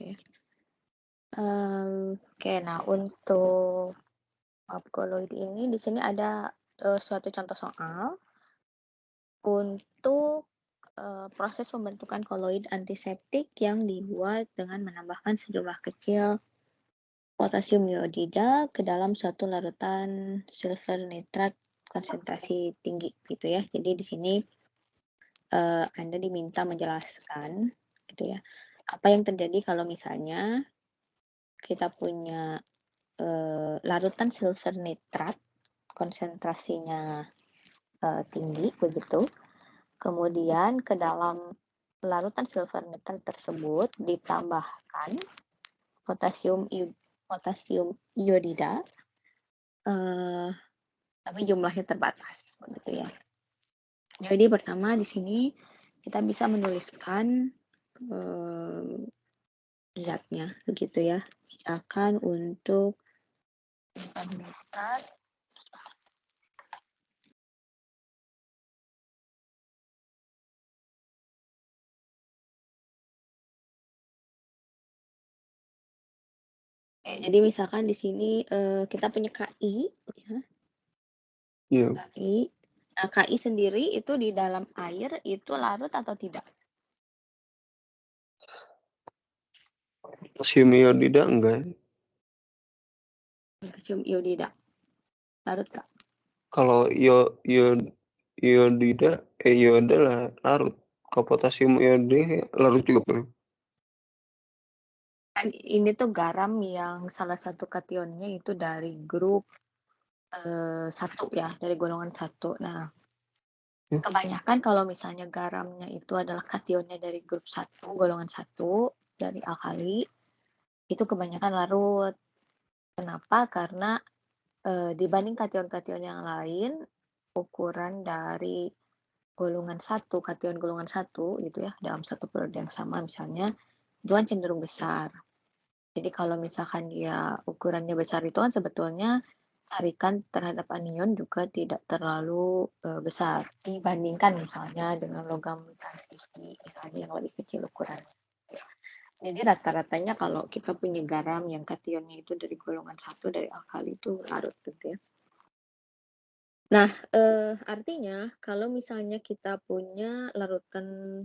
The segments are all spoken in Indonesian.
ya. Oke, nah untuk koloid ini di sini ada suatu contoh soal untuk proses pembentukan koloid antiseptik yang dibuat dengan menambahkan sejumlah kecil potasium iodida ke dalam suatu larutan silver nitrat konsentrasi tinggi gitu ya. Jadi di sini Anda diminta menjelaskan gitu ya. Apa yang terjadi kalau misalnya kita punya larutan silver nitrat konsentrasinya tinggi begitu. Kemudian ke dalam larutan silver nitrat tersebut ditambahkan potasium iodida, tapi jumlahnya terbatas begitu ya. Jadi pertama di sini kita bisa menuliskan zatnya begitu ya. Misalkan untuk silver nitrat jadi misalkan di sini kita punya KI ya. Iya. KI. Nah, KI sendiri itu di dalam air itu larut atau tidak? Potasium iodida enggak. Potasium iodida. Larut Kak? Kalau iodida ioda lah larut. Kalau potasium iodida larut juga, Bro. Kan ini tuh garam yang salah satu kationnya itu dari grup 1 ya, dari golongan 1. Nah, kebanyakan kalau misalnya garamnya itu adalah kationnya dari grup 1, golongan 1, dari alkali, itu kebanyakan larut. Kenapa? Karena dibanding kation-kation yang lain, ukuran dari golongan 1, kation golongan 1 gitu ya, dalam satu periode yang sama misalnya, itu kan cenderung besar. Jadi kalau misalkan dia ukurannya besar itu kan sebetulnya tarikan terhadap anion juga tidak terlalu besar dibandingkan misalnya dengan logam transisi misalnya yang lebih kecil ukurannya. Jadi rata-ratanya kalau kita punya garam yang kationnya itu dari golongan 1 dari alkali itu larut gitu ya. Nah, artinya kalau misalnya kita punya larutan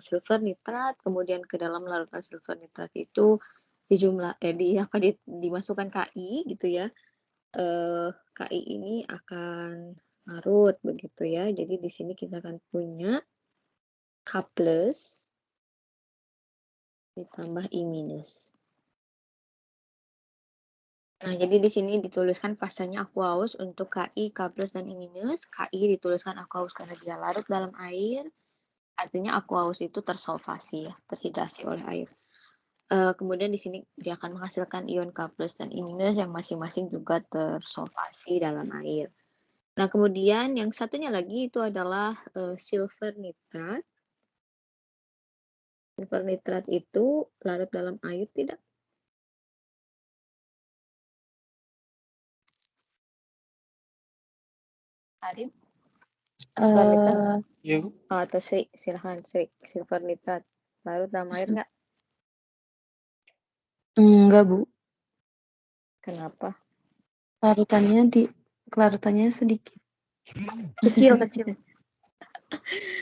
silver nitrat, kemudian ke dalam larutan silver nitrat itu dimasukkan KI gitu ya, KI ini akan larut begitu ya. Jadi di sini kita akan punya K+ ditambah I-. Nah, jadi di sini dituliskan fasenya aqueous untuk KI, K+ dan I-. KI dituliskan aqueous karena dia larut dalam air. Artinya aqueous itu tersolvasi ya, terhidrasi oleh air. Kemudian di sini dia akan menghasilkan ion K+ dan I- yang masing-masing juga tersolvasi dalam air. Nah, kemudian yang satunya lagi itu adalah silver nitrat. Silver nitrat itu larut dalam air tidak? Arif? Silver nitrat? Iya. Atau Sri, silahkan Sri. Silver nitrat larut dalam air nggak? Enggak, Bu. Kenapa? Larutannya sedikit. Kecil.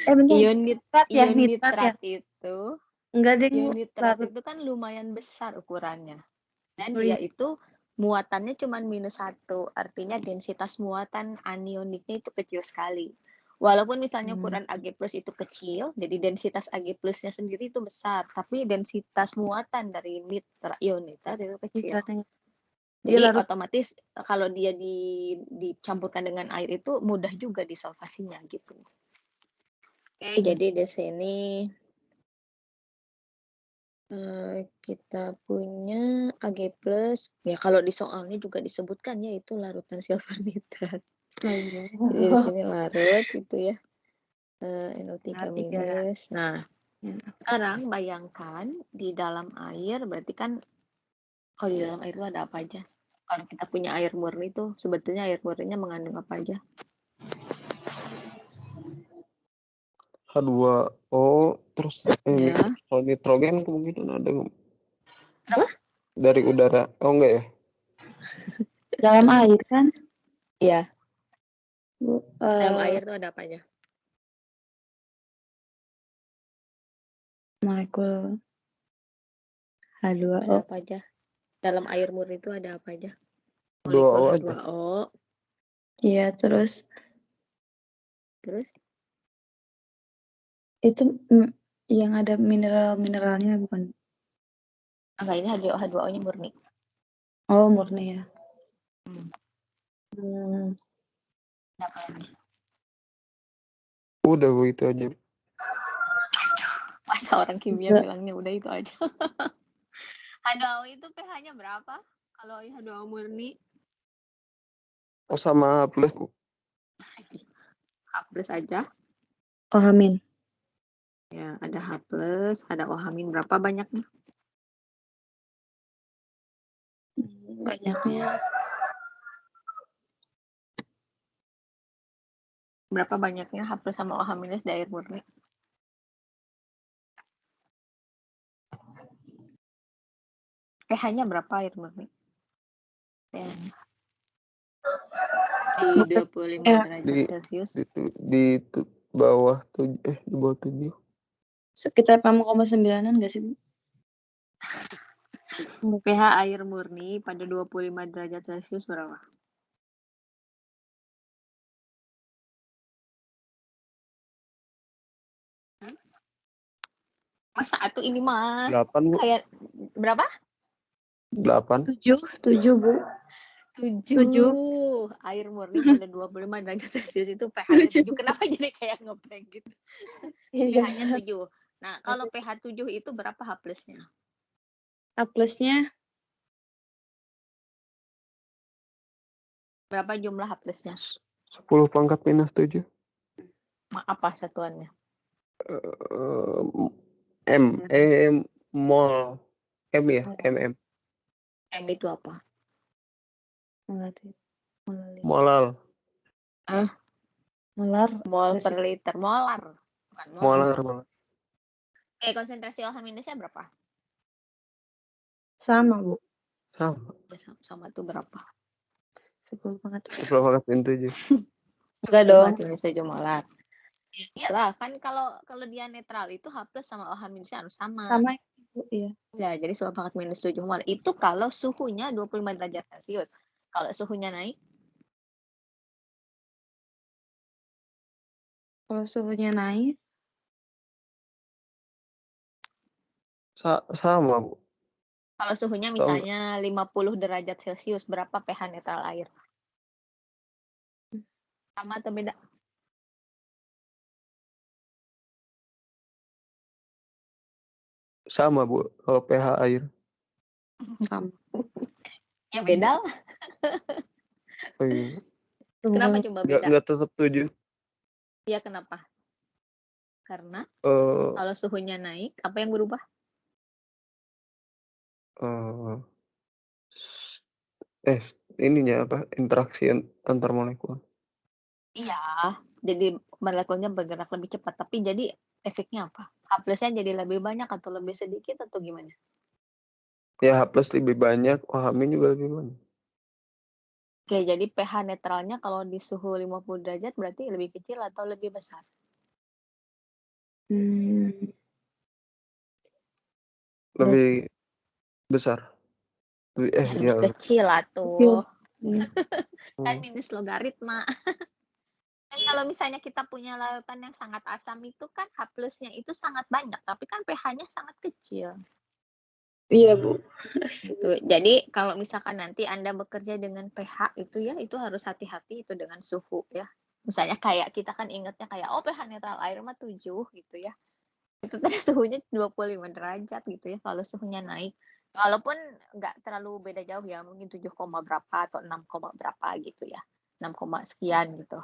Bentar. Ion Nitrat ya. nitrat itu Enggak deh, ion Bu. nitrat itu kan lumayan besar ukurannya. Dan Oh, dia iya. itu muatannya cuma -1, artinya densitas muatan anioniknya itu kecil sekali. Walaupun misalnya ukuran Ag+ itu kecil, jadi densitas Ag+-nya sendiri itu besar, tapi densitas muatan dari ion nitrat itu kecil. Nitratnya. Dia Jadi larut. otomatis kalau dia dicampurkan dengan air itu mudah juga disolvasinya gitu. Oke, jadi di sini kita punya Ag+, ya kalau di soalnya juga disebutkan ya itu larutan silver nitrat. Oh, iya. Jadi di sini larut gitu ya, NO3-. Tiga. Nah, sekarang bayangkan di dalam air berarti kan kalau di dalam air itu ada apa aja? Kalau kita punya air murni tuh sebetulnya air murninya mengandung apa aja? H2O terus Ya. kalau nitrogen kemungkinan ada nggak? Dari udara. Oh enggak ya? Dalam air kan? Iya, Bu, dalam air tuh ada apa aja? molekul H2O. Ada apa aja? Dalam air murni itu ada apa aja? H2O Molekul aja. H2O, Iya, terus terus itu yang ada mineral-mineralnya bukan? enggak, ini H2O-nya murni. Oh, murni ya. Hmm. Hmm. Ada apa lagi? Udah Bu, itu aja. Masa orang kimia Enggak. bilangnya udah itu aja. H2O itu pH-nya berapa? Kalau H2O murni, Oh sama plus Bu. H plus aja. Oh, amin. Ya, ada H plus, ada OH-, berapa banyaknya? Banyaknya Berapa banyaknya H plus sama OH- di air murni? pH-nya berapa air murni? Ya. Di 25 Ya. derajat Celcius. Di bawah 7 di bawah 7. Sekitar 6,9-an nggak sih, Bu? pH air murni pada 25 derajat Celcius berapa? Masa satu ini mah 8 Bu. kayak berapa? 8. 7, Bu. 7. Air murni pada 25 derajat Celcius itu pH-nya 7. Kenapa jadi kayak ngeprank gitu? pH-nya 7. Nah, kalau pH 7 itu berapa H plusnya? A plusnya Berapa jumlah H plusnya? 10 pangkat minus 7. Apa satuannya? Mol. M ya? MM. M itu apa? Molal. molar. Mol per liter. Molar. Bukan mol. Molar. Konsentrasi OH- berapa? Sama, Bu. Sama. Itu berapa? 10 banget. 10 pangkat minus 7. Enggak dong. 7 molar. Iyalah, kan kalau dia netral itu H plus sama OH- harus sama. Sama, Bu. Iya. Ya, jadi 10 pangkat minus 7 molar. Itu kalau suhunya 25 derajat Celcius. Kalau suhunya naik, Kalau suhunya naik, Sama Bu. kalau suhunya misalnya 50 derajat Celcius, berapa pH netral air? Sama atau beda? Sama Bu, kalau pH air. sama. Ya beda lah. Oh, iya. Kenapa coba beda? Nggak tetap 7. Iya, kenapa? Karena Eh, kalau suhunya naik, apa yang berubah? Ininya apa? Interaksi antar molekul. Iya, jadi molekulnya bergerak lebih cepat. Tapi jadi efeknya apa? H plusnya jadi lebih banyak atau lebih sedikit atau gimana? Ya H plus lebih banyak, OH- juga lebih banyak. Oke, jadi pH netralnya kalau di suhu 50 derajat berarti lebih kecil atau lebih besar? Lebih besar. Lebih kecil atau Kecil. kan minus logaritma. Kan kalau misalnya kita punya lautan yang sangat asam itu kan H plusnya itu sangat banyak, tapi kan pH-nya sangat kecil. Iya, Bu. Gitu. Jadi kalau misalkan nanti Anda bekerja dengan pH itu ya, itu harus hati-hati itu dengan suhu ya. Misalnya kayak kita kan ingatnya kayak pH netral air mah 7 gitu ya. Itu tadi suhunya 25 derajat gitu ya kalau suhunya naik. Walaupun nggak terlalu beda jauh ya, mungkin 7, berapa atau 6, berapa gitu ya. 6, sekian gitu.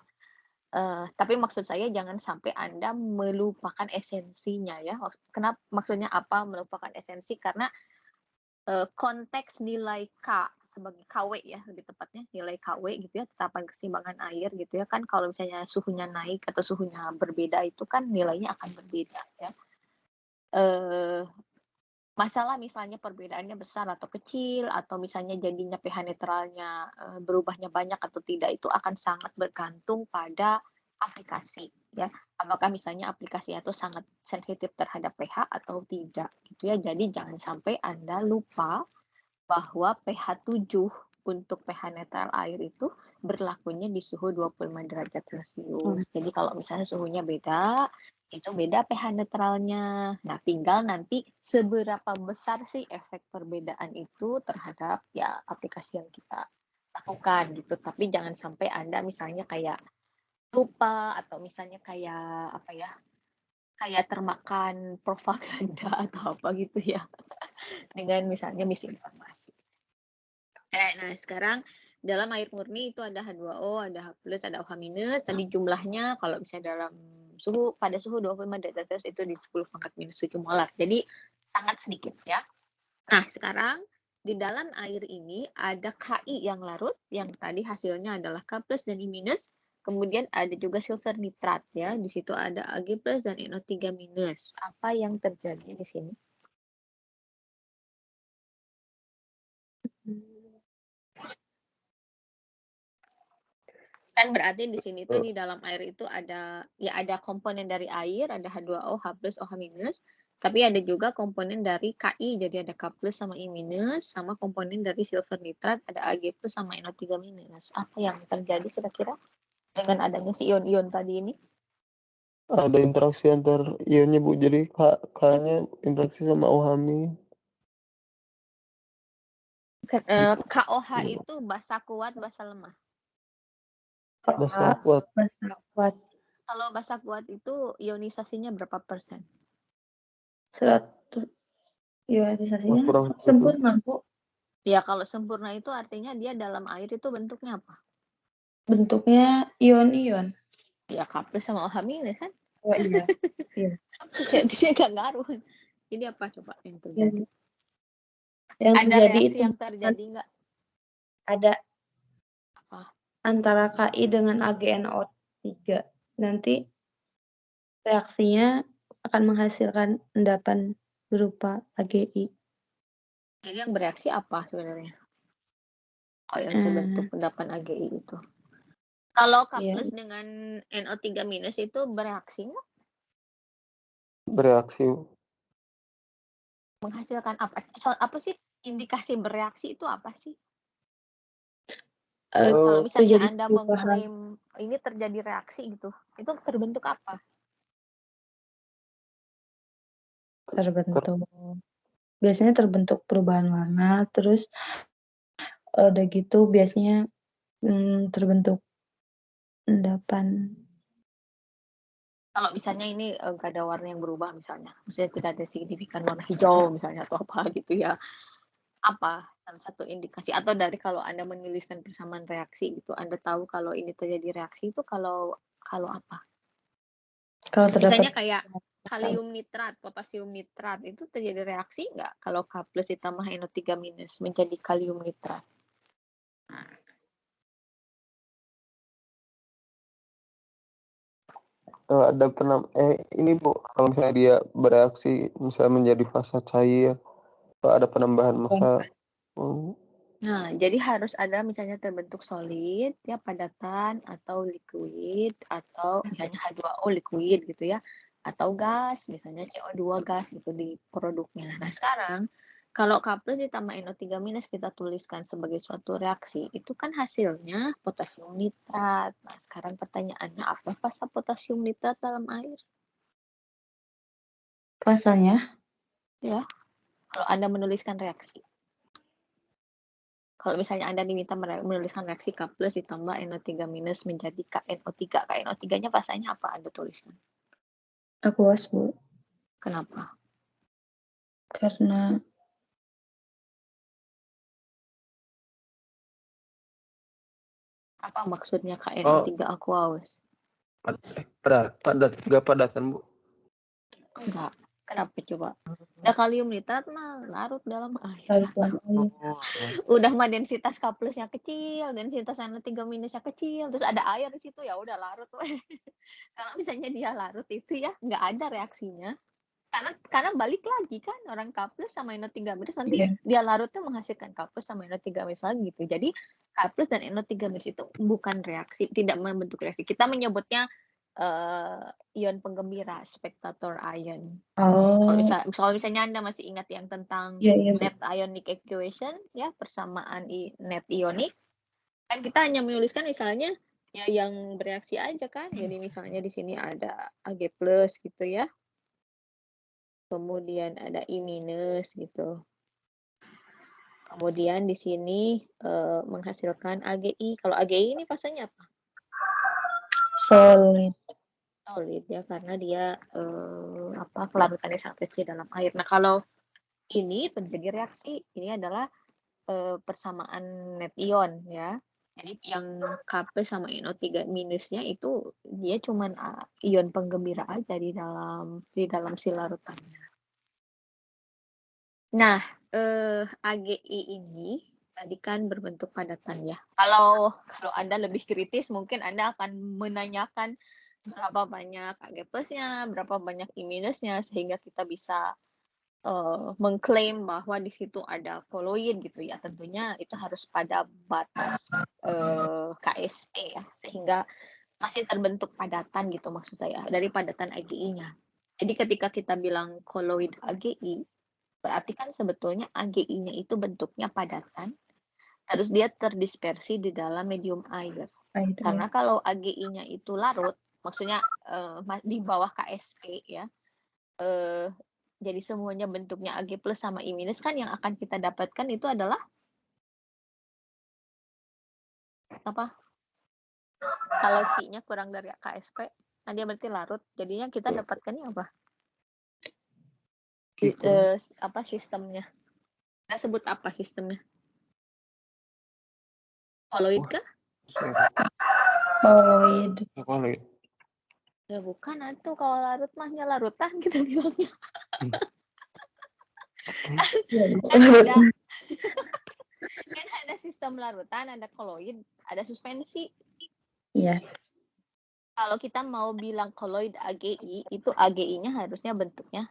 Tapi maksud saya jangan sampai Anda melupakan esensinya ya. Kenapa? Maksudnya apa melupakan esensi? Karena konteks nilai K sebagai KW ya, lebih tepatnya nilai KW gitu ya, tetapan keseimbangan air gitu ya, kan kalau misalnya suhunya naik atau suhunya berbeda itu kan nilainya akan berbeda ya. masalah misalnya perbedaannya besar atau kecil, atau misalnya jadinya pH netralnya, berubahnya banyak atau tidak, itu akan sangat bergantung pada aplikasi, ya. Apakah misalnya aplikasinya itu sangat sensitif terhadap pH atau tidak, gitu ya. Jadi jangan sampai Anda lupa bahwa pH 7 untuk pH netral air itu berlakunya di suhu 25 derajat Celcius. Jadi kalau misalnya suhunya beda, itu beda pH netralnya. Nah, tinggal nanti seberapa besar sih efek perbedaan itu terhadap ya aplikasi yang kita lakukan gitu. Tapi jangan sampai Anda misalnya kayak lupa atau misalnya kayak apa ya, kayak termakan propaganda atau apa gitu ya, dengan misalnya misinformasi. Nah sekarang dalam air murni itu ada H2O, ada H+, ada OH-. Tadi jumlahnya kalau misalnya dalam suhu pada suhu 25 derajat Celcius itu di 10⁻⁷ molar. Jadi sangat sedikit ya. Nah, sekarang di dalam air ini ada Ki yang larut, yang tadi hasilnya adalah K+ dan I-. Kemudian ada juga silver nitrat ya. Di situ ada Ag+ dan NO3-. Apa yang terjadi di sini? Kan berarti di sini tuh di dalam air itu ada ya ada komponen dari air, ada H2O, H+, OH-, tapi ada juga komponen dari Ki, jadi ada K+ sama I-, sama komponen dari silver nitrat ada Ag+ sama NO3-. Apa yang terjadi kira-kira dengan adanya si ion-ion tadi ini? Ada interaksi antar ionnya, Bu. Jadi K-nya interaksi sama OH-. KOH itu basa kuat, basa lemah. Basa kuat. Basa kuat. Kalau basa kuat itu ionisasinya berapa persen? 100. Ionisasinya Kurang sempurna, Bu. Ya, kalau sempurna itu artinya dia dalam air itu bentuknya apa? Bentuknya ion-ion. Ya, K+ sama OH- kan? Oh iya. Iya. Jadi dia nggak ngaruh. Jadi apa coba yang terjadi? Yang Ada terjadi reaksi itu yang terjadi nggak? ada Apa? antara Ki dengan AgNO3. Nanti reaksinya akan menghasilkan endapan berupa Agi. Jadi yang bereaksi apa sebenarnya? Oh, yang terbentuk endapan Agi itu. Kalau K+ Iya. dengan NO3- itu bereaksi nggak? Bereaksi. Menghasilkan apa? Apa sih indikasi bereaksi itu apa sih? Kalau misalnya terjadi Anda perubahan. mengklaim ini terjadi reaksi gitu, itu terbentuk apa? Biasanya terbentuk perubahan warna, terus udah gitu biasanya terbentuk endapan. Kalau misalnya ini nggak ada warna yang berubah misalnya tidak ada signifikan warna hijau misalnya atau apa gitu ya, apa salah satu indikasi atau dari kalau Anda menuliskan persamaan reaksi gitu, Anda tahu kalau ini terjadi reaksi itu kalau apa? Kalau Misalnya terdapat kayak kalium nitrat, potasium nitrat itu terjadi reaksi nggak kalau K+ ditambah NO3- menjadi kalium nitrat? Ada ini Bu, kalau misalnya dia bereaksi misalnya menjadi fasa cair, ada penambahan massa. Nah, jadi harus ada misalnya terbentuk solid, ya padatan, atau liquid, atau misalnya H2O liquid gitu ya, atau gas, misalnya CO2 gas gitu di produknya. Nah, sekarang kalau K+ ditambah NO3- kita tuliskan sebagai suatu reaksi, itu kan hasilnya potasium nitrat. Nah, sekarang pertanyaannya apa fasa potasium nitrat dalam air? fasanya? Ya, kalau Anda menuliskan reaksi. Kalau misalnya Anda diminta menuliskan reaksi K+ ditambah NO3- menjadi KNO3. KNO3-nya fasanya apa Anda tuliskan? Aqueous, Bu. Kenapa? Karena apa maksudnya KNO3 aqueous? Padatan, Bu. Enggak. Kenapa coba? Nah, kalium nitrat mah larut dalam air. Udah mah densitas K+-nya kecil, densitas NO3- kecil, terus ada air di situ ya udah larut. Kalau misalnya dia larut itu ya nggak ada reaksinya. Karena balik lagi kan orang K+ sama NO3 nanti Iya. dia larutnya menghasilkan K+ sama NO3 lagi gitu. Jadi K+ dan NO3 itu bukan reaksi, tidak membentuk reaksi. Kita menyebutnya ion penggembira, spectator ion. Kalau Oh, misalnya Anda masih ingat yang tentang iya, Bu. net ionic equation ya, persamaan net ionik, kan kita hanya menuliskan misalnya ya yang bereaksi aja kan. Jadi misalnya di sini ada Ag+ gitu ya. Kemudian ada I- gitu. Kemudian di sini menghasilkan AgI. Kalau AgI ini fasenya apa? Solid. Solid ya, karena dia kelarutannya sangat kecil dalam air. Nah, kalau ini terjadi reaksi, ini adalah persamaan net ion ya. Jadi yang Kp sama NO3 minusnya itu dia cuman ion penggembira aja di dalam si larutannya. Nah, AgI ini tadi kan berbentuk padatan ya. Kalau Anda lebih kritis mungkin Anda akan menanyakan berapa banyak Ag+-nya, berapa banyak I-nya sehingga kita bisa mengklaim bahwa di situ ada koloid gitu ya. Tentunya itu harus pada batas KSP ya, sehingga masih terbentuk padatan gitu maksud saya, dari padatan AgI-nya. Jadi ketika kita bilang koloid AgI, berarti kan sebetulnya AgI-nya itu bentuknya padatan, terus dia terdispersi di dalam medium air. Air, Karena ya. kalau AgI-nya itu larut, maksudnya di bawah KSP ya, jadi semuanya bentuknya Ag+ sama I- kan yang akan kita dapatkan itu adalah apa? Kalau Q-nya kurang dari KSP, nah dia berarti larut. Jadinya kita dapatkannya apa? Sistemnya. Kita sebut apa sistemnya? Koloid kah? Solid. Ya bukan atuh, kalau larut mahnya larutan kita bilangnya. Kan ada sistem larutan, ada koloid, ada suspensi. Iya. Kalau kita mau bilang koloid AgI, itu AgI-nya harusnya bentuknya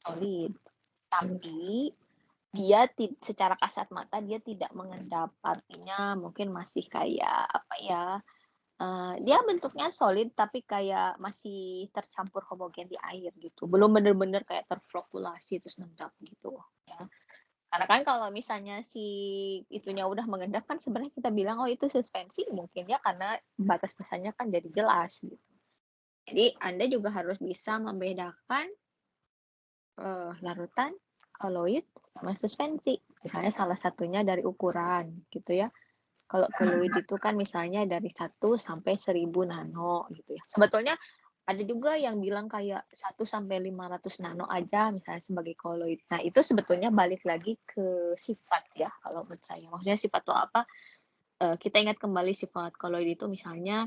solid. Tapi dia secara kasat mata dia tidak mengendap. Artinya mungkin masih kayak apa ya? Dia bentuknya solid tapi kayak masih tercampur homogen di air gitu. Belum benar-benar kayak terflokulasi terus ngendap gitu ya. Karena kan kalau misalnya si itunya udah mengendap kan sebenarnya kita bilang oh itu suspensi mungkin ya, karena batas-batasnya kan jadi jelas gitu. Jadi Anda juga harus bisa membedakan larutan, koloid, sama suspensi. Misalnya salah satunya dari ukuran gitu ya. Kalau koloid itu kan misalnya dari 1 sampai 1000 nano gitu ya. Sebetulnya ada juga yang bilang kayak 1 sampai 500 nano aja misalnya sebagai koloid. Nah, itu sebetulnya balik lagi ke sifat ya kalau menurut saya. Maksudnya sifat itu apa? Kita ingat kembali sifat koloid itu misalnya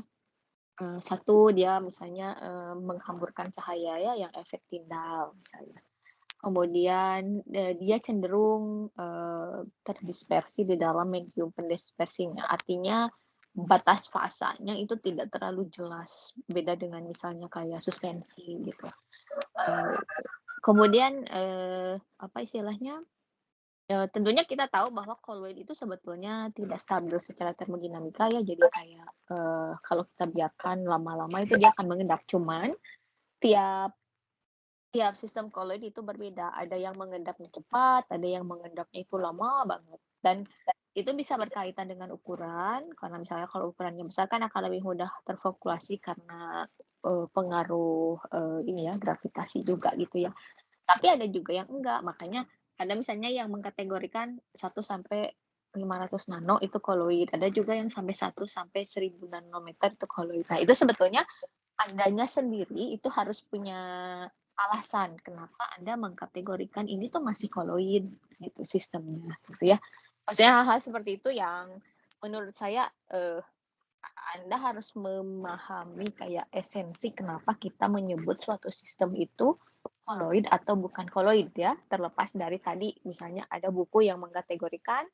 satu dia misalnya menghamburkan cahaya ya yang efek tindal misalnya. Kemudian dia cenderung terdispersi di dalam medium pendispersinya. Artinya batas fasanya itu tidak terlalu jelas. Beda dengan misalnya kayak suspensi gitu. Kemudian apa istilahnya? Tentunya kita tahu bahwa koloid itu sebetulnya tidak stabil secara termodinamika ya. Jadi kayak kalau kita biarkan lama-lama itu dia akan mengendap. Cuman tiap sistem koloid itu berbeda. Ada yang mengendapnya cepat, ada yang mengendapnya itu lama banget. Dan itu bisa berkaitan dengan ukuran, karena misalnya kalau ukurannya besar kan akan lebih mudah terfokulasi karena pengaruh ini ya gravitasi juga gitu ya. Tapi ada juga yang enggak, makanya ada misalnya yang mengkategorikan 1 sampai 500 nano itu koloid, ada juga yang sampai 1 sampai 1000 nanometer itu koloid. Nah, itu sebetulnya Andanya sendiri itu harus punya alasan kenapa Anda mengkategorikan ini tuh masih koloid gitu sistemnya gitu ya. Maksudnya hal-hal seperti itu yang menurut saya Anda harus memahami kayak esensi kenapa kita menyebut suatu sistem itu koloid atau bukan koloid ya, terlepas dari tadi misalnya ada buku yang mengkategorikan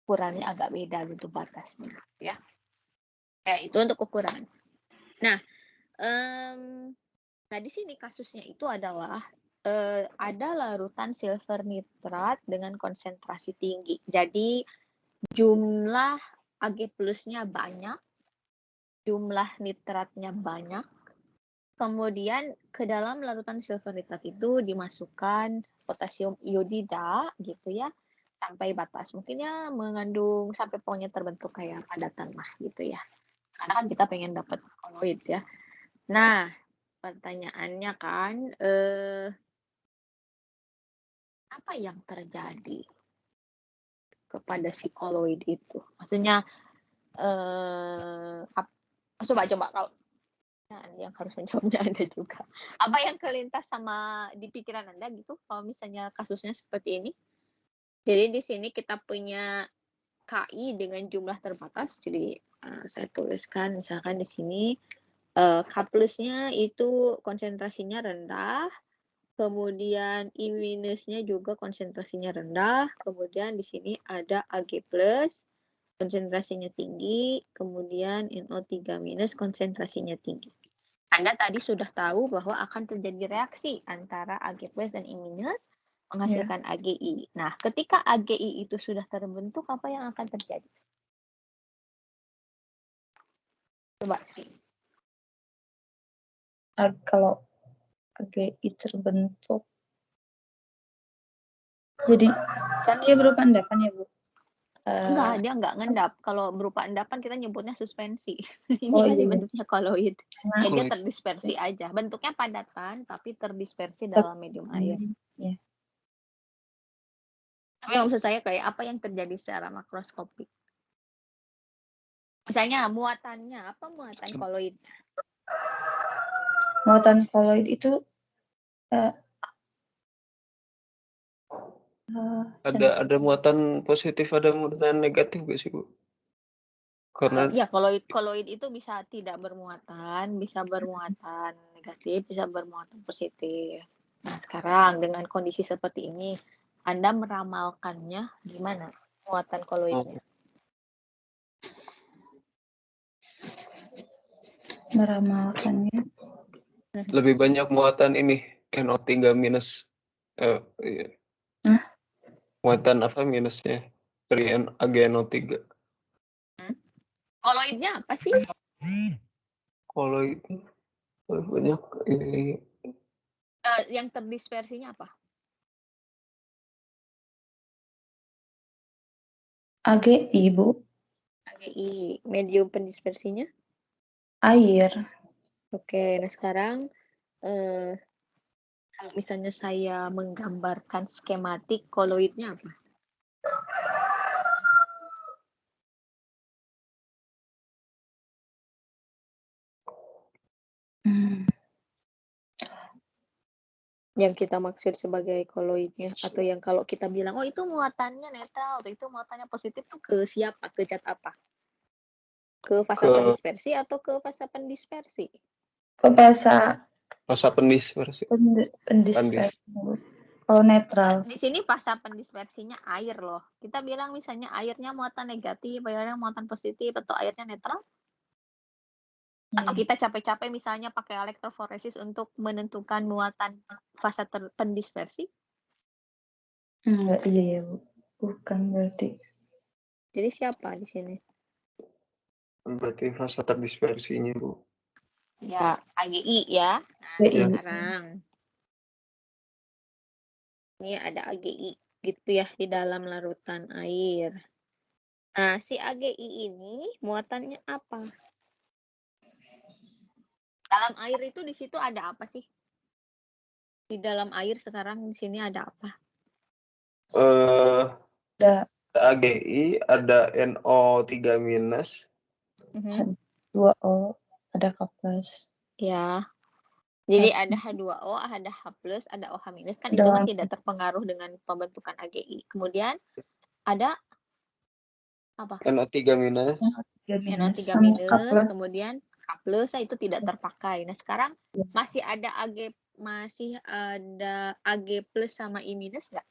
ukurannya agak beda gitu batasnya ya. Itu untuk ukuran. Nah, di sini kasusnya itu adalah ada larutan silver nitrat dengan konsentrasi tinggi. Jadi jumlah Ag plusnya banyak, jumlah nitratnya banyak. Kemudian ke dalam larutan silver nitrat itu dimasukkan potasium iodida gitu ya, sampai batas. Mungkin ya mengandung sampai pokoknya terbentuk kayak padatan lah gitu ya. Karena kan kita pengen dapat koloid ya. Nah, pertanyaannya kan, apa yang terjadi kepada si koloid itu? Maksudnya, coba kalau nah, yang harus menjawabnya Anda juga. Apa yang kelintas sama di pikiran Anda gitu kalau misalnya kasusnya seperti ini? Jadi di sini kita punya KI dengan jumlah terbatas. Jadi saya tuliskan misalkan di sini K plusnya itu konsentrasinya rendah, kemudian I minusnya juga konsentrasinya rendah, kemudian di sini ada Ag plus konsentrasinya tinggi, kemudian NO3 minus konsentrasinya tinggi. Anda tadi sudah tahu bahwa akan terjadi reaksi antara Ag plus dan I minus menghasilkan AgI. Nah, ketika AgI itu sudah terbentuk, apa yang akan terjadi? Coba sih. Kalau AgI terbentuk, jadi kan dia berupa endapan ya, Bu? Enggak, dia enggak ngendap. Kalau berupa endapan kita nyebutnya suspensi. Ini Oh, masih iya. bentuknya koloid. Nah, Ya, dia terdispersi aja. Bentuknya padatan, tapi terdispersi dalam medium air. Ya. Tapi maksud saya kayak apa yang terjadi secara makroskopik? Misalnya muatannya, apa muatan koloid? Muatan koloid itu Ada muatan positif, ada muatan negatif gak sih, Bu? Karena ya koloid itu bisa tidak bermuatan, bisa bermuatan negatif, bisa bermuatan positif. Nah, sekarang dengan kondisi seperti ini, Anda meramalkannya gimana muatan koloidnya? Meramalkannya lebih banyak muatan ini NO3 minus iya. Muatan apa minusnya dari AgNO3? Koloidnya apa sih? Kalau itu banyak ini Yang terdispersinya apa? AgI, Bu. AgI. Medium pendispersinya? Air. Oke, nah sekarang kalau misalnya saya menggambarkan skematik koloidnya apa? Yang kita maksud sebagai koloidnya, atau yang kalau kita bilang, oh itu muatannya netral, atau itu muatannya positif tuh ke siapa? Ke zat apa? Ke fasa terdispersi atau ke fasa pendispersi? Ke fasa pendispersi. pendispersi. Kalau netral. Di sini fasa pendispersinya air loh. Kita bilang misalnya airnya muatan negatif, airnya muatan positif, atau airnya netral. Atau kita capek-capek misalnya pakai elektroforesis untuk menentukan muatan fasa pendispersi? Enggak, iya ya, Bu. Bukan berarti. Jadi siapa di sini? Berarti fasa terdispersinya, Bu. Ya, AgI ya. Nah, sekarang ini ada AgI gitu ya di dalam larutan air. Nah, si AgI ini muatannya apa? Dalam air itu di situ ada apa sih? Di dalam air sekarang di sini ada apa? Ada AgI, ada NO3 minus. 2O, ada K plus. Ya. Jadi ada H2O, ada H plus, ada OH minus. Kan itu kan tidak terpengaruh dengan pembentukan AgI. Kemudian ada apa? NO3 minus. NO3 minus, kemudian K plus, itu tidak terpakai. Nah, sekarang masih ada Ag plus sama I minus nggak?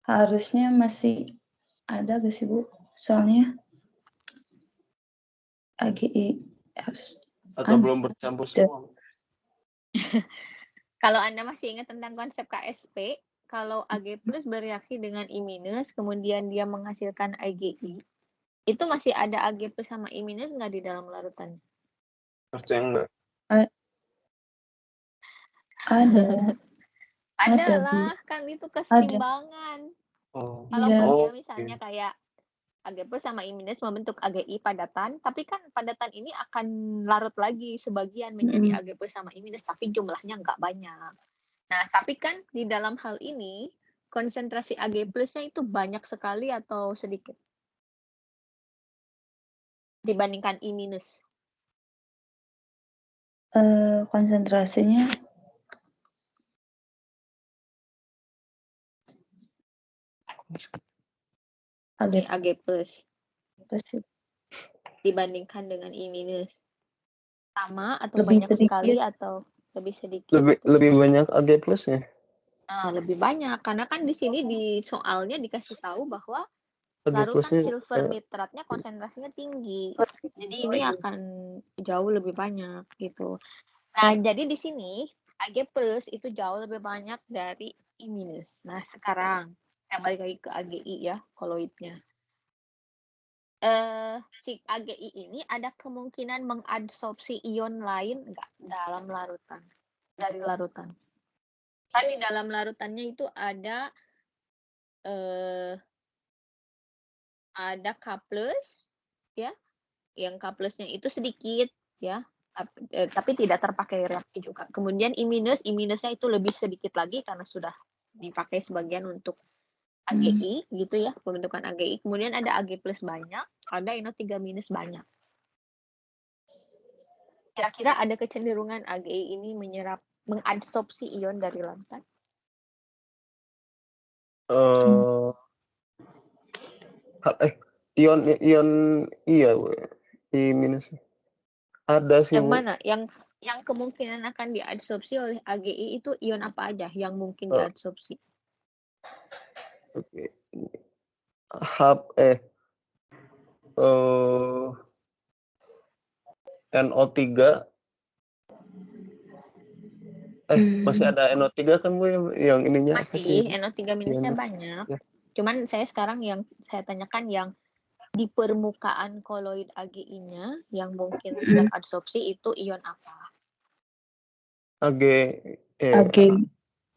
Harusnya masih ada gak sih, Bu? Soalnya AgI harus atau belum bercampur semua. Kalau Anda masih ingat tentang konsep KSP, kalau Ag+ bereaksi dengan I-, kemudian dia menghasilkan AgI, itu masih ada Ag+ sama I- nggak di dalam larutan? Harusnya enggak. Ada. Ada Ada, Bu. lah, kan itu kesetimbangan. Oh. Kalaupun Iya. dia misalnya kayak Ag+ sama I- membentuk AgI padatan, tapi kan padatan ini akan larut lagi sebagian menjadi Ag+ sama I-, tapi jumlahnya nggak banyak. Nah, tapi kan di dalam hal ini konsentrasi Ag+-nya itu banyak sekali atau sedikit dibandingkan I-? Konsentrasinya Si Ag+ Ag+ sih. dibandingkan dengan I-, sama atau Lebih banyak sekali sedikit. atau lebih sedikit? Lebih banyak Ag plusnya. Nah, lebih banyak karena kan di sini di soalnya dikasih tahu bahwa Ag larutan plusnya silver nitratnya konsentrasinya tinggi. Jadi ini akan jauh lebih banyak gitu. Nah, jadi di sini Ag+ itu jauh lebih banyak dari I-. Nah, sekarang kita balik lagi ke AgI ya, koloidnya. Si AgI ini ada kemungkinan mengadsorpsi ion lain nggak dalam larutan? Dari larutan. Kan di dalam larutannya itu ada K+, ya, yang K+-nya itu sedikit, ya, tapi tidak terpakai reaksi juga. Kemudian I-nya itu lebih sedikit lagi karena sudah dipakai sebagian untuk AgI, gitu ya, pembentukan AgI. Kemudian ada Ag+ banyak, ada NO3- banyak. Kira-kira ada kecenderungan AgI ini mengadsorpsi ion dari larutan? Ion iya, I-. Ada sih, Yang Bu. mana? Yang kemungkinan akan diadsorpsi oleh AgI itu ion apa aja yang mungkin diadsorpsi? Oke. NO3 masih ada NO3 kan, Bu, yang ininya apa sih? Masih, NO3- banyak. Ya. Cuman saya sekarang yang saya tanyakan yang di permukaan koloid AgI-nya yang mungkin teradsorpsi itu ion apa? Ag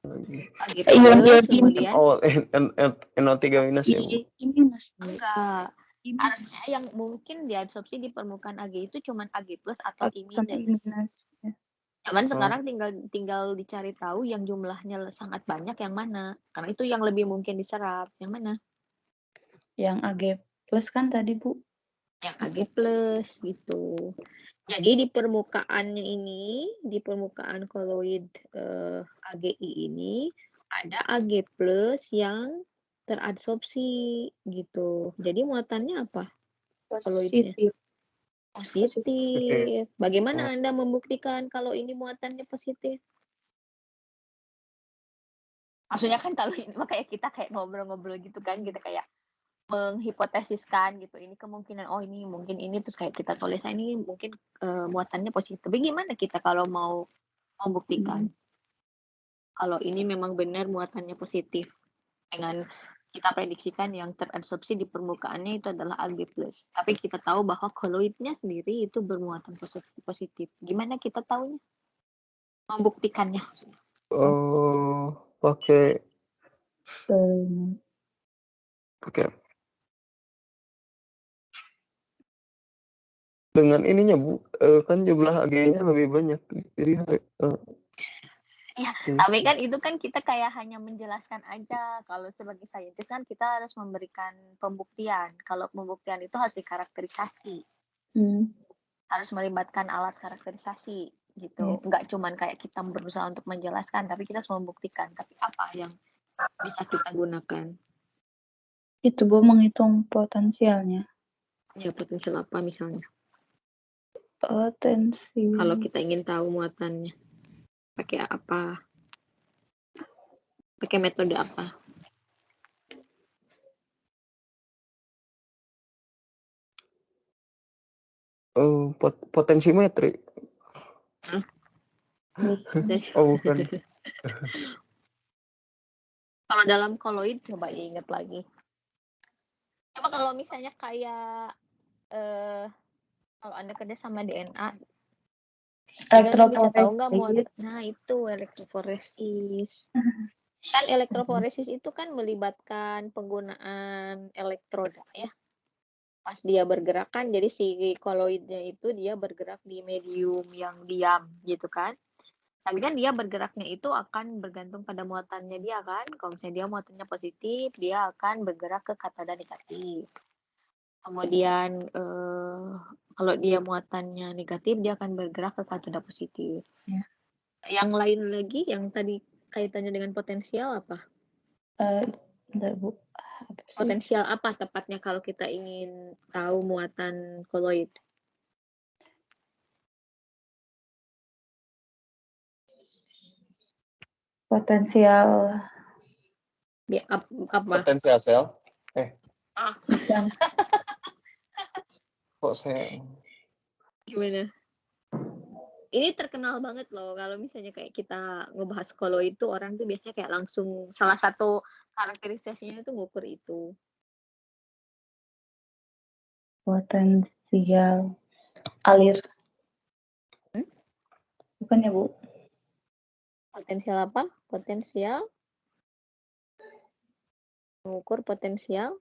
kemudian NO3- ya, Bu. enggak. Harusnya yang mungkin diadsorpsi di permukaan AgI itu cuman Ag+ atau I-. Cuman sekarang tinggal dicari tahu yang jumlahnya sangat banyak yang mana. Karena itu yang lebih mungkin diserap. Yang mana? Yang Ag+ kan tadi, Bu. Yang Ag+ gitu. Jadi di permukaannya ini, di permukaan koloid AgI ini ada Ag+ yang teradsorpsi gitu. Jadi muatannya apa? Koloidnya positif. Bagaimana Anda membuktikan kalau ini muatannya positif? Maksudnya kan kalau ini makanya kita kayak ngobrol-ngobrol gitu kan, kita kayak menghipotesiskan gitu. Ini kemungkinan ini mungkin ini, terus kayak kita tulis ini mungkin muatannya positif. Tapi gimana kita kalau mau membuktikan kalau ini memang benar muatannya positif dengan kita prediksikan yang teradsorpsi di permukaannya itu adalah Ag+. Tapi kita tahu bahwa koloidnya sendiri itu bermuatan positif. Gimana kita tahunya? Membuktikannya. Pakai dengan ininya, Bu, kan jumlah Ag-nya lebih banyak. Jadi ya, tapi kan itu kan kita kayak hanya menjelaskan aja. Kalau sebagai saintis kan kita harus memberikan pembuktian. Kalau pembuktian itu harus dikarakterisasi. Harus melibatkan alat karakterisasi gitu. Nggak cuman kayak kita berusaha untuk menjelaskan, tapi kita harus membuktikan. Tapi apa yang bisa kita gunakan? Itu, Bu, menghitung potensialnya. Ya, potensial apa misalnya? Potensi. Kalau kita ingin tahu muatannya, pakai apa? Pakai metode apa? Potensimetri. Oh, bukan. Kalau dalam koloid coba ingat lagi. Coba kalau misalnya kayak kalau Anda kerja sama DNA, Anda bisa tahu nggak Elektroforesis. Nah, itu elektroforesis. Kan elektroforesis itu kan melibatkan penggunaan elektroda ya. Pas dia bergerak kan, jadi si koloidnya itu dia bergerak di medium yang diam gitu kan. Tapi kan dia bergeraknya itu akan bergantung pada muatannya dia kan. Kalau misalnya dia muatannya positif, dia akan bergerak ke katoda negatif. Kemudian kalau dia muatannya negatif, dia akan bergerak ke katoda positif. Ya. Yang lain lagi, yang tadi kaitannya dengan potensial apa? Bentar, Bu. Apa sih? Potensial apa tepatnya kalau kita ingin tahu muatan koloid? Potensial Apa? Potensial sel. bukan. Kok saya Gimana? Ini terkenal banget loh kalau misalnya kayak kita ngebahas koloid itu orang tuh biasanya kayak langsung salah satu karakterisasinya itu ngukur itu. Potensial alir. Bukan ya, Bu? Potensial apa? Potensial mengukur potensial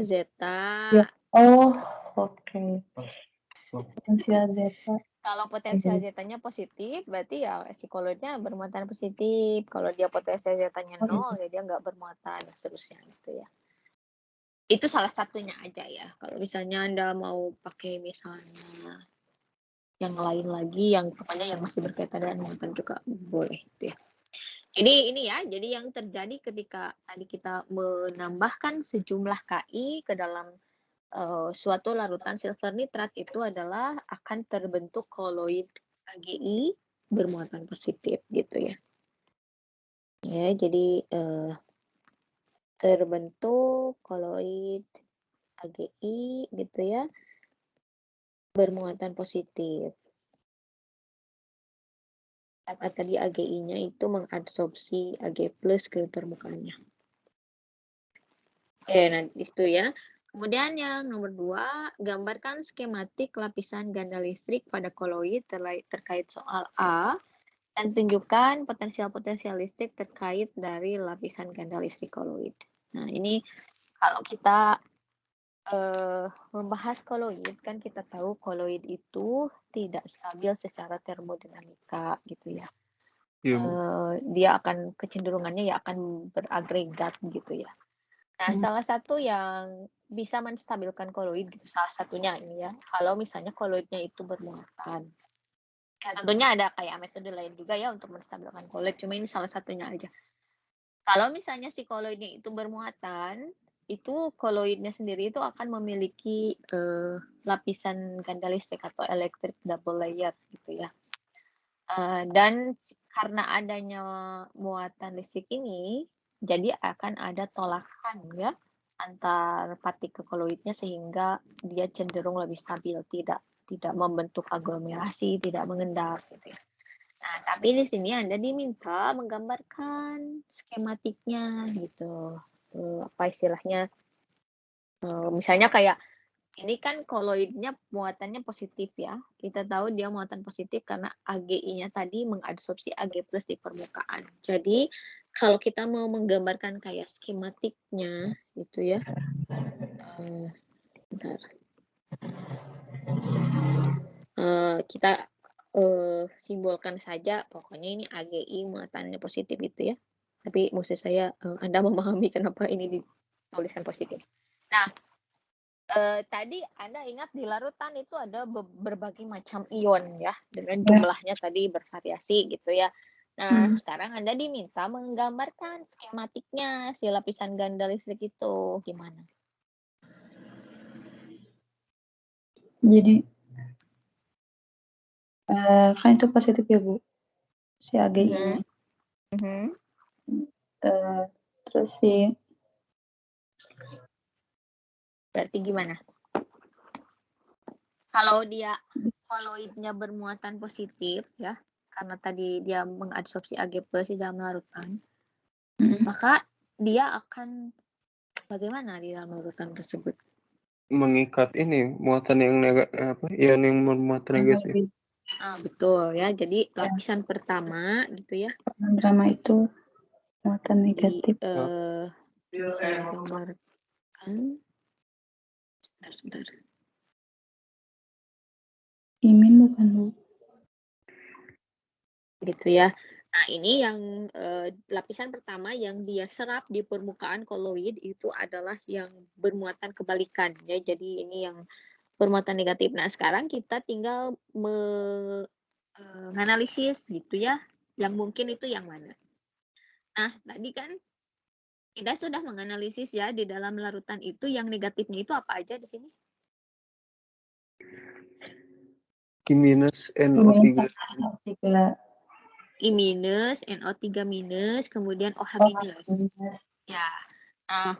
zeta. Ya. Oh, oke. Potensial zeta. Kalau potensial zetanya positif, berarti ya si koloidnya bermuatan positif. Kalau dia potensial zetanya nol, ya dia nggak bermuatan, dan seterusnya gitu ya. Itu salah satunya aja ya. Kalau misalnya Anda mau pakai misalnya yang lain lagi, yang pokoknya yang masih berkaitan dengan muatan juga boleh gitu ya. Ini ya, jadi yang terjadi ketika tadi kita menambahkan sejumlah KI ke dalam suatu larutan silver nitrat itu adalah akan terbentuk koloid AgI bermuatan positif gitu ya. Ya, jadi terbentuk koloid AgI gitu ya bermuatan positif. Karena tadi AgI-nya itu mengadsorpsi Ag+ ke permukaannya. Nah itu ya. Kemudian yang nomor 2, gambarkan skematik lapisan ganda listrik pada koloid terkait soal A dan tunjukkan potensial-potensial listrik terkait dari lapisan ganda listrik koloid. Nah ini kalau kita membahas koloid kan kita tahu koloid itu tidak stabil secara termodinamika gitu ya. Dia akan kecenderungannya ya akan beragregat gitu ya. Nah, salah satu yang bisa menstabilkan koloid gitu, salah satunya ini ya, kalau misalnya koloidnya itu bermuatan. Ya, tentunya ada kayak metode lain juga ya untuk menstabilkan koloid, cuma ini salah satunya aja. Kalau misalnya si koloidnya itu bermuatan, itu koloidnya sendiri itu akan memiliki lapisan ganda listrik atau electric double layer gitu ya. Dan karena adanya muatan listrik ini, jadi akan ada tolakan ya antar partikel koloidnya sehingga dia cenderung lebih stabil, tidak membentuk aglomerasi, tidak mengendap gitu ya. Nah, tapi di sini Anda diminta menggambarkan skematiknya gitu. Apa istilahnya? Misalnya kayak ini kan koloidnya muatannya positif ya. Kita tahu dia muatan positif karena AgI-nya tadi mengadsorpsi Ag+ di permukaan. Jadi kalau kita mau menggambarkan kayak skematiknya gitu ya. Bentar. Kita simbolkan saja pokoknya ini AgI muatannya positif itu ya. Tapi maksud saya Anda memahami kenapa ini dituliskan positif. Nah, tadi Anda ingat di larutan itu ada berbagai macam ion ya, dengan jumlahnya tadi bervariasi gitu ya. Nah, sekarang Anda diminta menggambarkan skematiknya si lapisan ganda listrik itu gimana? Jadi kan itu positif ya, Bu, si AgI-nya. Terus si berarti gimana? Kalau dia koloidnya bermuatan positif ya, karena tadi dia mengadsorpsi Ag+ di dalam larutan, maka dia akan bagaimana di dalam larutan tersebut? Mengikat ini muatan yang ion yang bermuatan negatif. Betul ya. Jadi lapisan pertama gitu ya. Lapisan pertama itu muatan negatif. Bisa digambarkan. Sebentar. Imin bukan, Bu? Gitu ya. Nah, ini yang lapisan pertama yang dia serap di permukaan koloid itu adalah yang bermuatan kebalikan ya. Jadi ini yang bermuatan negatif. Nah, sekarang kita tinggal menganalisis gitu ya. Yang mungkin itu yang mana. Nah, tadi kan kita sudah menganalisis ya di dalam larutan itu yang negatifnya itu apa aja di sini? I minus NO3. I minus, NO3 minus, kemudian OH minus. Ya. Nah,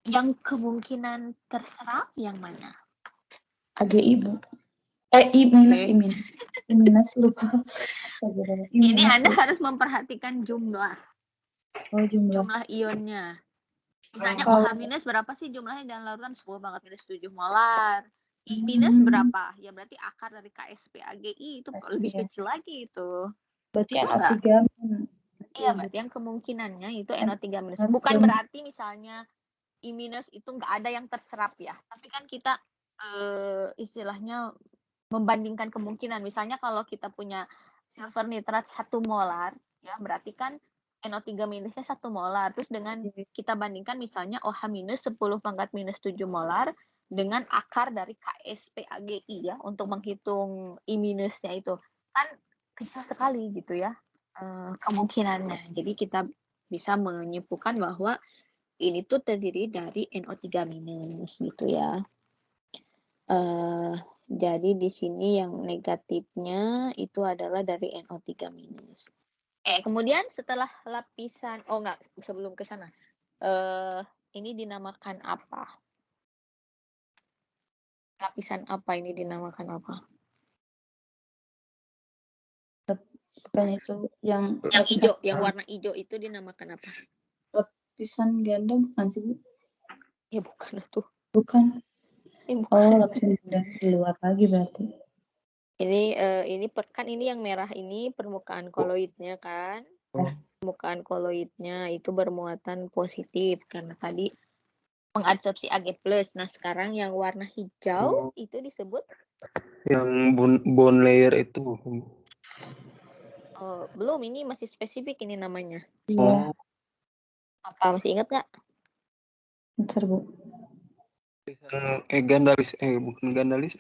yang kemungkinan terserap yang mana? AGI, Bu. I minus, Oke. I minus. I minus lupa. Ini Anda harus memperhatikan jumlah. Oh, Jumlah ionnya. Misalnya OH minus berapa sih jumlahnya dalam larutan? 10 pangkat minus 7 molar. I minus berapa? Ya berarti akar dari KSP AGI itu lebih kecil lagi itu. Berarti Betul NO3. Iya, berarti yang kemungkinannya itu NO3 minus. Bukan berarti misalnya I minus itu nggak ada yang terserap ya. Tapi kan kita istilahnya membandingkan kemungkinan. Misalnya kalau kita punya silver nitrat 1 molar, ya berarti kan NO3 minusnya 1 molar. Terus dengan kita bandingkan misalnya OH minus 10 pangkat minus 7 molar dengan akar dari KSP AGI ya untuk menghitung I minusnya itu. Kan kecil sekali gitu ya kemungkinannya. Jadi kita bisa menyimpulkan bahwa ini tuh terdiri dari NO3 minus gitu ya. Jadi di sini yang negatifnya itu adalah dari NO3 minus. Kemudian setelah lapisan, sebelum ke sana. Ini dinamakan apa? Lapisan apa ini dinamakan apa? Bukan itu yang hijau, yang warna hijau itu dinamakan apa? Lapisan ganda bukan sih, Bu? Ya bukan tuh. Bukan. Bukan. Oh, lapisan ganda di luar lagi berarti. Ini kan ini yang merah ini permukaan koloidnya kan. Permukaan koloidnya itu bermuatan positif karena tadi mengadsorpsi Ag+. Nah, sekarang yang warna hijau itu disebut yang bone layer itu. belum, ini masih spesifik ini namanya. Iya. Apa masih ingat nggak? Bentar, Bu. Gandalis, bukan gandalis.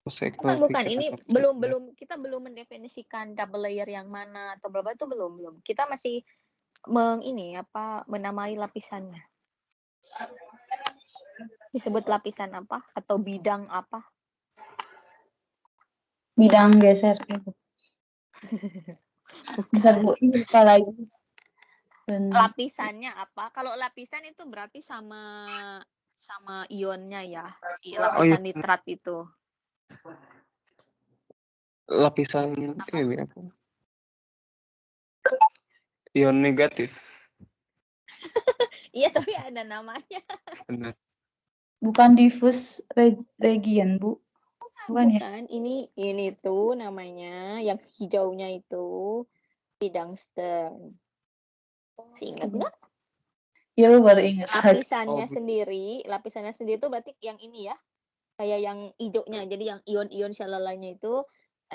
Bukan. Ini kita belum mendefinisikan double layer yang mana atau berapa itu belum. Kita masih menamai lapisannya. Disebut lapisan apa atau bidang apa? Bidang geser. Bentar, Bu. Ini lupa lagi. Lapisannya apa? Kalau lapisan itu berarti sama ionnya ya, si lapisan nitrat itu. Lapisan ini apa? Ion negatif. Iya, tapi ada namanya. Benar. Bukan diffuse region, Bu. Bukan ya? Ini tuh namanya yang hijaunya itu bidang Stern. Masih ingat nggak? Iya, Bu, baru ingat. Lapisannya sendiri itu berarti yang ini ya. Kayak yang hijaunya. Jadi yang ion-ion shalalanya itu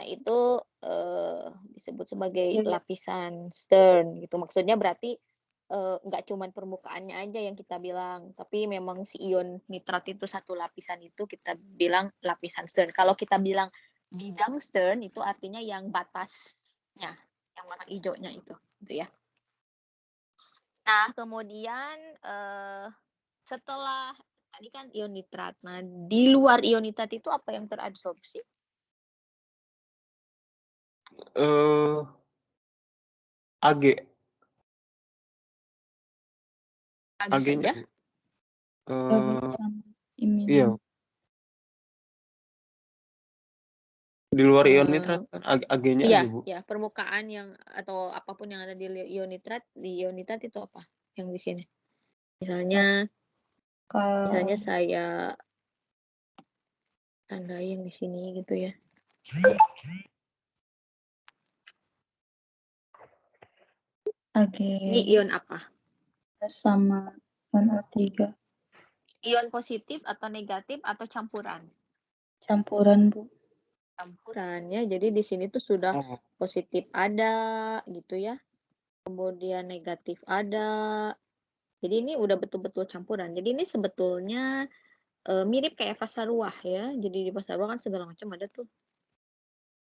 itu disebut sebagai lapisan Stern gitu. Maksudnya berarti nggak cuma permukaannya aja yang kita bilang, tapi memang si ion nitrat itu satu lapisan itu kita bilang lapisan Stern. Kalau kita bilang bidang Stern itu artinya yang batasnya, yang warna hijaunya itu, gitu ya. Nah, kemudian setelah tadi kan ion nitrat. Nah, di luar ion nitrat itu apa yang teradsorpsi? Ag. Ag saja? Iya. Di luar ion nitrat kan Ag-nya Iya, aja, Bu. ya permukaan yang atau apapun yang ada di ion nitrat itu apa yang di sini? Misalnya Kalau saya tandai yang di sini gitu ya. Ini Ag ion apa? sama ion O3 Ion positif atau negatif atau campuran? campuran, Bu. Campuran ya. Jadi di sini tuh sudah Oh. positif ada gitu ya. Kemudian negatif ada. Jadi ini udah betul-betul campuran. Jadi ini sebetulnya mirip kayak fasa ruah ya. Jadi di fasa ruah kan segala macam ada tuh.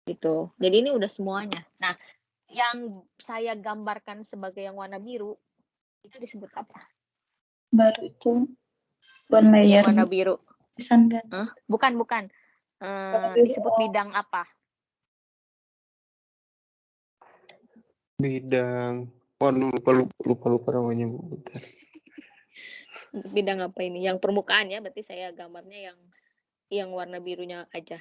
Gitu. Jadi ini udah semuanya. Nah, yang saya gambarkan sebagai yang warna biru itu disebut apa? Baru itu one Yang layer, warna Bu. biru. Pisan kan? Bukan. Baru Disebut bidang apa? Bidang. Oh, lupa namanya, Bu. Bentar. Bidang apa ini? Yang permukaan ya, berarti saya gambarnya yang warna birunya aja.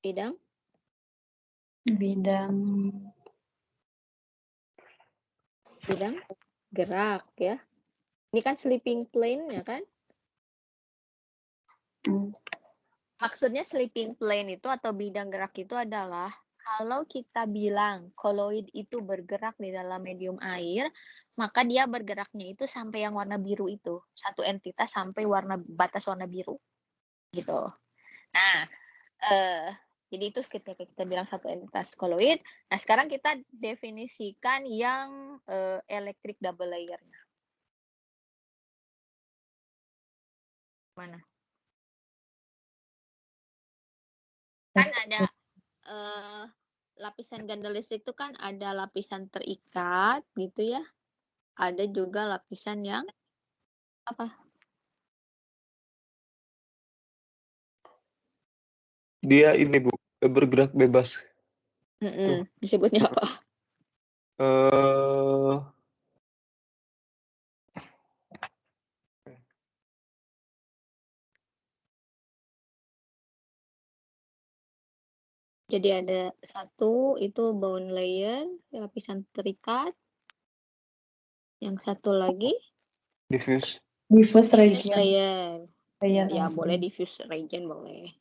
Bidang gerak ya. Ini kan sleeping plane ya kan? Maksudnya sleeping plane itu atau bidang gerak itu adalah kalau kita bilang koloid itu bergerak di dalam medium air, maka dia bergeraknya itu sampai yang warna biru itu. Satu entitas sampai batas warna biru. Gitu. Nah, jadi itu ketika kita bilang satu entitas koloid. Nah, sekarang kita definisikan yang electric double layer-nya. Mana? Kan ada lapisan ganda listrik itu kan ada lapisan terikat gitu ya. Ada juga lapisan yang apa? Dia ini, Bu, bergerak bebas. Disebutnya apa? Jadi ada satu itu bound layer, lapisan terikat. Yang satu lagi Diffuse region. layer. Layer. Ya boleh diffuse region boleh.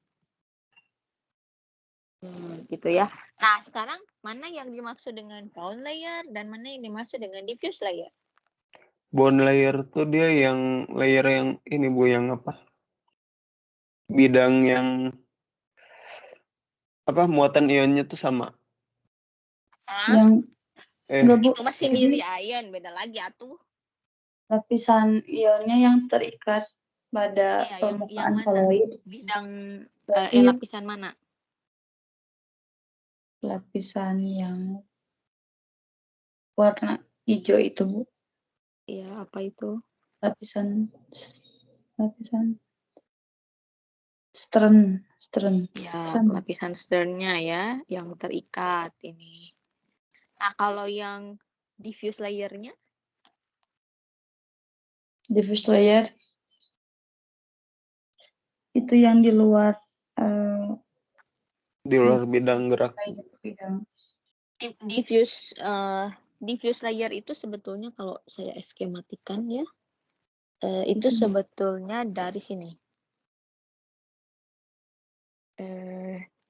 Gitu ya. Nah, sekarang mana yang dimaksud dengan bound layer dan mana yang dimaksud dengan diffuse layer? Bound layer tuh dia yang layer yang ini, Bu, yang apa? Bidang yang apa muatan ionnya tuh sama. Yang enggak, Bu. Itu masih milih ion, beda lagi atuh. Lapisan ionnya yang terikat pada Iya, permukaan yang koloid. Bidang Berarti lapisan mana? lapisan yang warna hijau itu, Bu. Iya, apa itu? Lapisan stern. Ya, lapisan sternnya ya, yang terikat ini. Nah, kalau yang diffuse layer-nya? Diffuse layer itu yang di luar bidang gerak. Diffuse layer itu sebetulnya kalau saya skematikan ya, itu sebetulnya dari sini.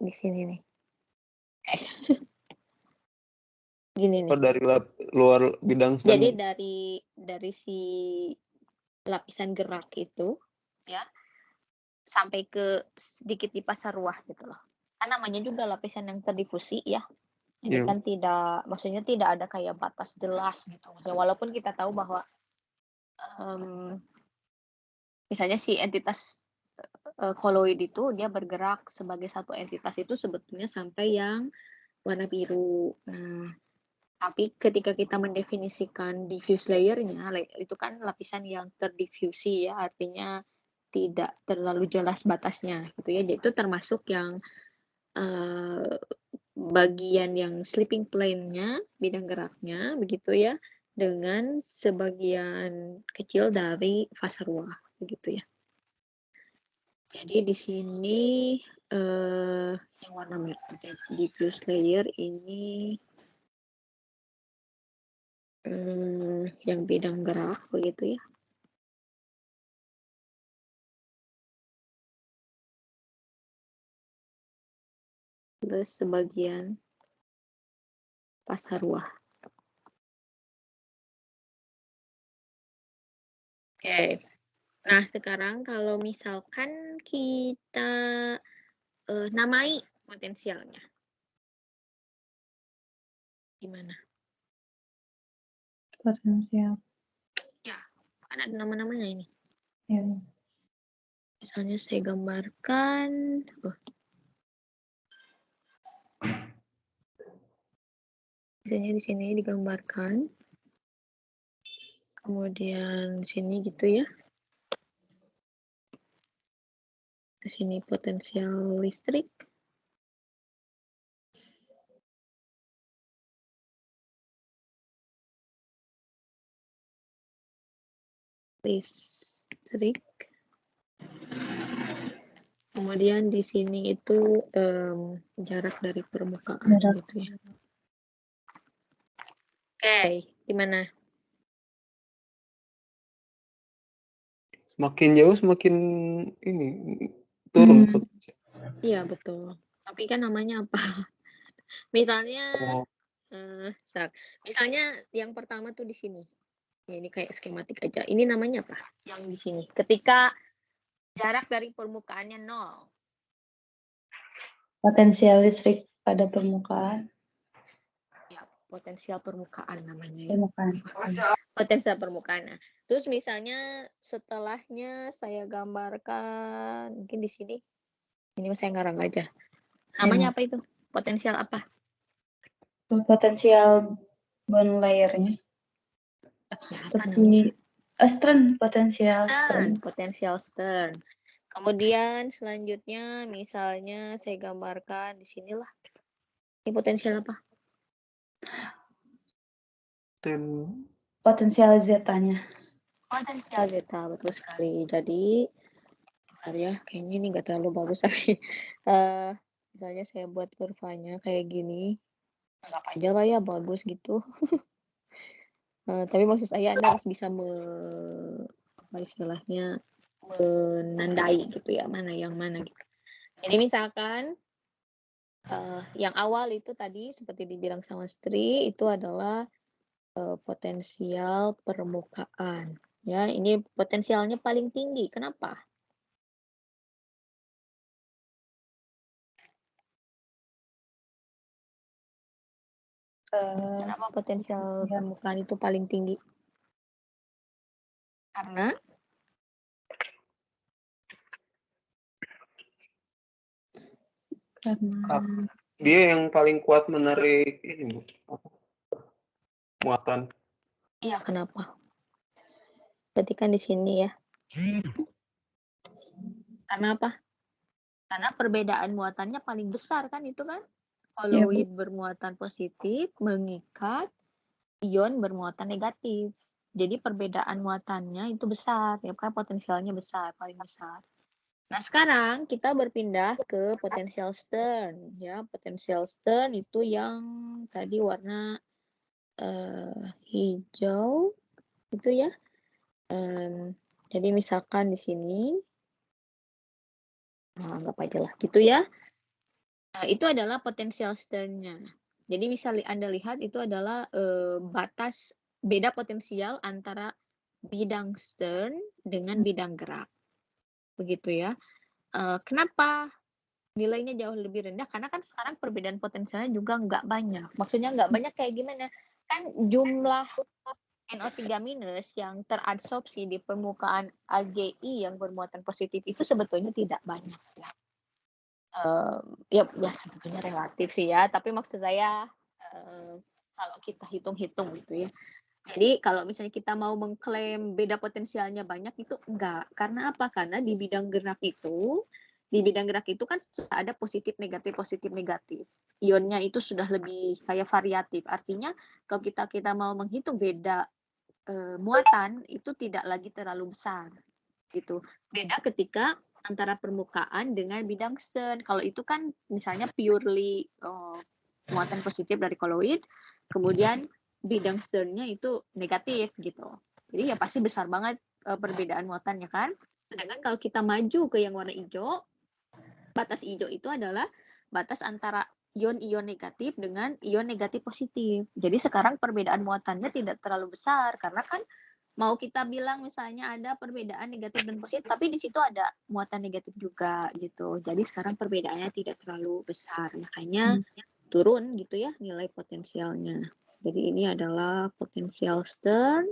Di sini nih. Gini nih. Dari luar bidang stern. Jadi dari si lapisan gerak itu ya sampai ke sedikit di pasar ruah gitu loh. Kan namanya juga lapisan yang terdifusi ya. Jadi kan maksudnya tidak ada kayak batas jelas gitu. Walaupun kita tahu bahwa misalnya si entitas koloid itu dia bergerak sebagai satu entitas itu sebetulnya sampai yang warna biru. Nah, tapi ketika kita mendefinisikan diffuse layer-nya, itu kan lapisan yang terdifusi ya, artinya tidak terlalu jelas batasnya gitu ya. Jadi itu termasuk yang bagian yang sleeping plane-nya, bidang geraknya begitu ya, dengan sebagian kecil dari fase ruah begitu ya. Jadi di sini yang warna merah diffuse layer ini yang bidang gerak begitu ya. Plus sebagian pasarwah. Oke. Nah, sekarang kalau misalkan kita namai potensialnya. Gimana? Potensial. Ya, kan ada nama-namanya ini. Ya. Misalnya saya gambarkan, misalnya di sini digambarkan, kemudian sini gitu ya. Di sini potensial listrik. Listrik. Kemudian di sini itu jarak dari permukaan gitu ya. Oke, gimana? Semakin jauh semakin ini turun potensial. Iya betul. Tapi kan namanya apa? Misalnya, misalnya yang pertama tuh di sini. Ya, ini kayak skematik aja. Ini namanya apa? Yang di sini. Ketika jarak dari permukaannya 0. Potensial listrik pada permukaan. Ya, potensial permukaan namanya ya. Permukaan. Potensial permukaan. Nah, terus misalnya setelahnya saya gambarkan mungkin di sini. Ini saya ngarang aja. Namanya apa itu? Potensial apa? Potensial bond layernya. Tapi Stern, potensial Stern. Potensial Stern. Kemudian selanjutnya misalnya saya gambarkan di sinilah. Ini potensial apa? Potensial zeta-nya. Potensial zeta, betul sekali. Jadi, bentar ya, kayaknya ini nggak terlalu bagus tapi misalnya saya buat kurvanya kayak gini. Anggap aja lah ya bagus gitu. Tapi maksud saya Anda harus bisa apa istilahnya menandai gitu ya, mana yang mana gitu. Jadi misalkan yang awal itu tadi seperti dibilang sama Stri itu adalah potensial permukaan. Ya, ini potensialnya paling tinggi. Kenapa? Kenapa potensial permukaan itu paling tinggi? Karena dia yang paling kuat menarik ini muatan. Iya, kenapa? Berarti kan di sini ya. Karena apa? Karena perbedaan muatannya paling besar kan itu kan? Koloid bermuatan positif mengikat ion bermuatan negatif. Jadi perbedaan muatannya itu besar, ya kan potensialnya besar, paling besar. Nah, sekarang kita berpindah ke potensial Stern ya. Potensial Stern itu yang tadi warna hijau itu ya. Jadi misalkan di sini anggap aja lah gitu ya. Nah, itu adalah potensial Stern-nya. Jadi bisa Anda lihat itu adalah batas beda potensial antara bidang Stern dengan bidang gerak. Begitu ya. Kenapa nilainya jauh lebih rendah? Karena kan sekarang perbedaan potensialnya juga nggak banyak. Maksudnya nggak banyak kayak gimana? Kan jumlah NO3- yang terabsorpsi di permukaan AgI yang bermuatan positif itu sebetulnya tidak banyak. Ya sebetulnya relatif sih ya, tapi maksud saya kalau kita hitung-hitung gitu ya. Jadi kalau misalnya kita mau mengklaim beda potensialnya banyak itu enggak. Karena apa? Karena di bidang gerak itu kan sudah ada positif negatif. Ionnya itu sudah lebih kayak variatif. Artinya kalau kita mau menghitung beda muatan itu tidak lagi terlalu besar. gitu. Beda ketika antara permukaan dengan bidang Stern. Kalau itu kan misalnya purely muatan positif dari koloid, kemudian bidang Stern-nya itu negatif gitu. Jadi ya pasti besar banget perbedaan muatannya kan. Sedangkan kalau kita maju ke yang warna hijau, batas hijau itu adalah batas antara ion-ion negatif dengan ion negatif positif. Jadi sekarang perbedaan muatannya tidak terlalu besar karena kan mau kita bilang misalnya ada perbedaan negatif dan positif, tapi di situ ada muatan negatif juga gitu. Jadi sekarang perbedaannya tidak terlalu besar, makanya turun gitu ya nilai potensialnya. Jadi ini adalah potensial Stern.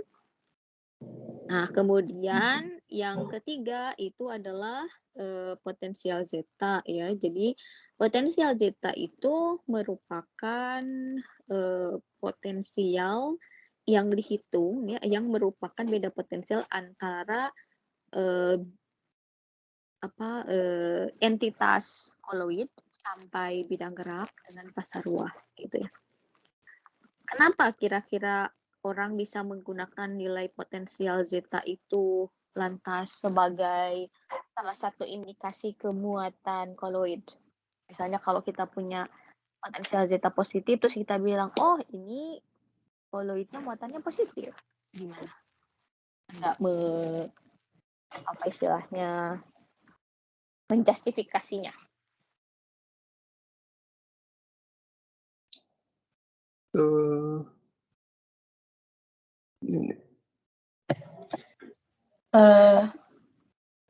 Nah, kemudian yang ketiga itu adalah potensial zeta ya. Jadi potensial zeta itu merupakan potensial yang dihitung ya, yang merupakan beda potensial antara entitas koloid sampai bidang gerak dengan pasar ruah gitu ya. Kenapa kira-kira orang bisa menggunakan nilai potensial zeta itu lantas sebagai salah satu indikasi kemuatan koloid? Misalnya kalau kita punya potensial zeta positif, terus kita bilang, oh ini koloidnya muatannya positif. Gimana? Nggak apa istilahnya, menjustifikasinya.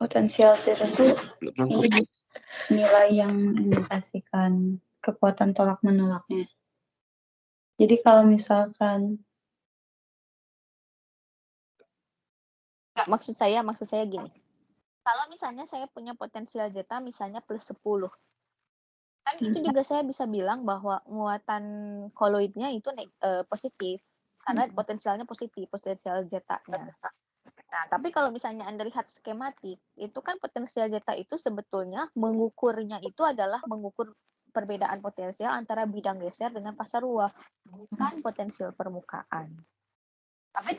Potensial zeta itu nilai yang mengindikasikan kekuatan tolak menolaknya. Jadi kalau misalkan maksud saya gini. Kalau misalnya saya punya potensial zeta misalnya plus 10. Kan itu juga saya bisa bilang bahwa muatan koloidnya itu positif karena potensialnya positif, potensial zetanya. Nah, tapi kalau misalnya Anda lihat skematik, itu kan potensial zeta itu sebetulnya mengukurnya itu adalah mengukur perbedaan potensial antara bidang geser dengan pasar ruah, bukan potensial permukaan. Tapi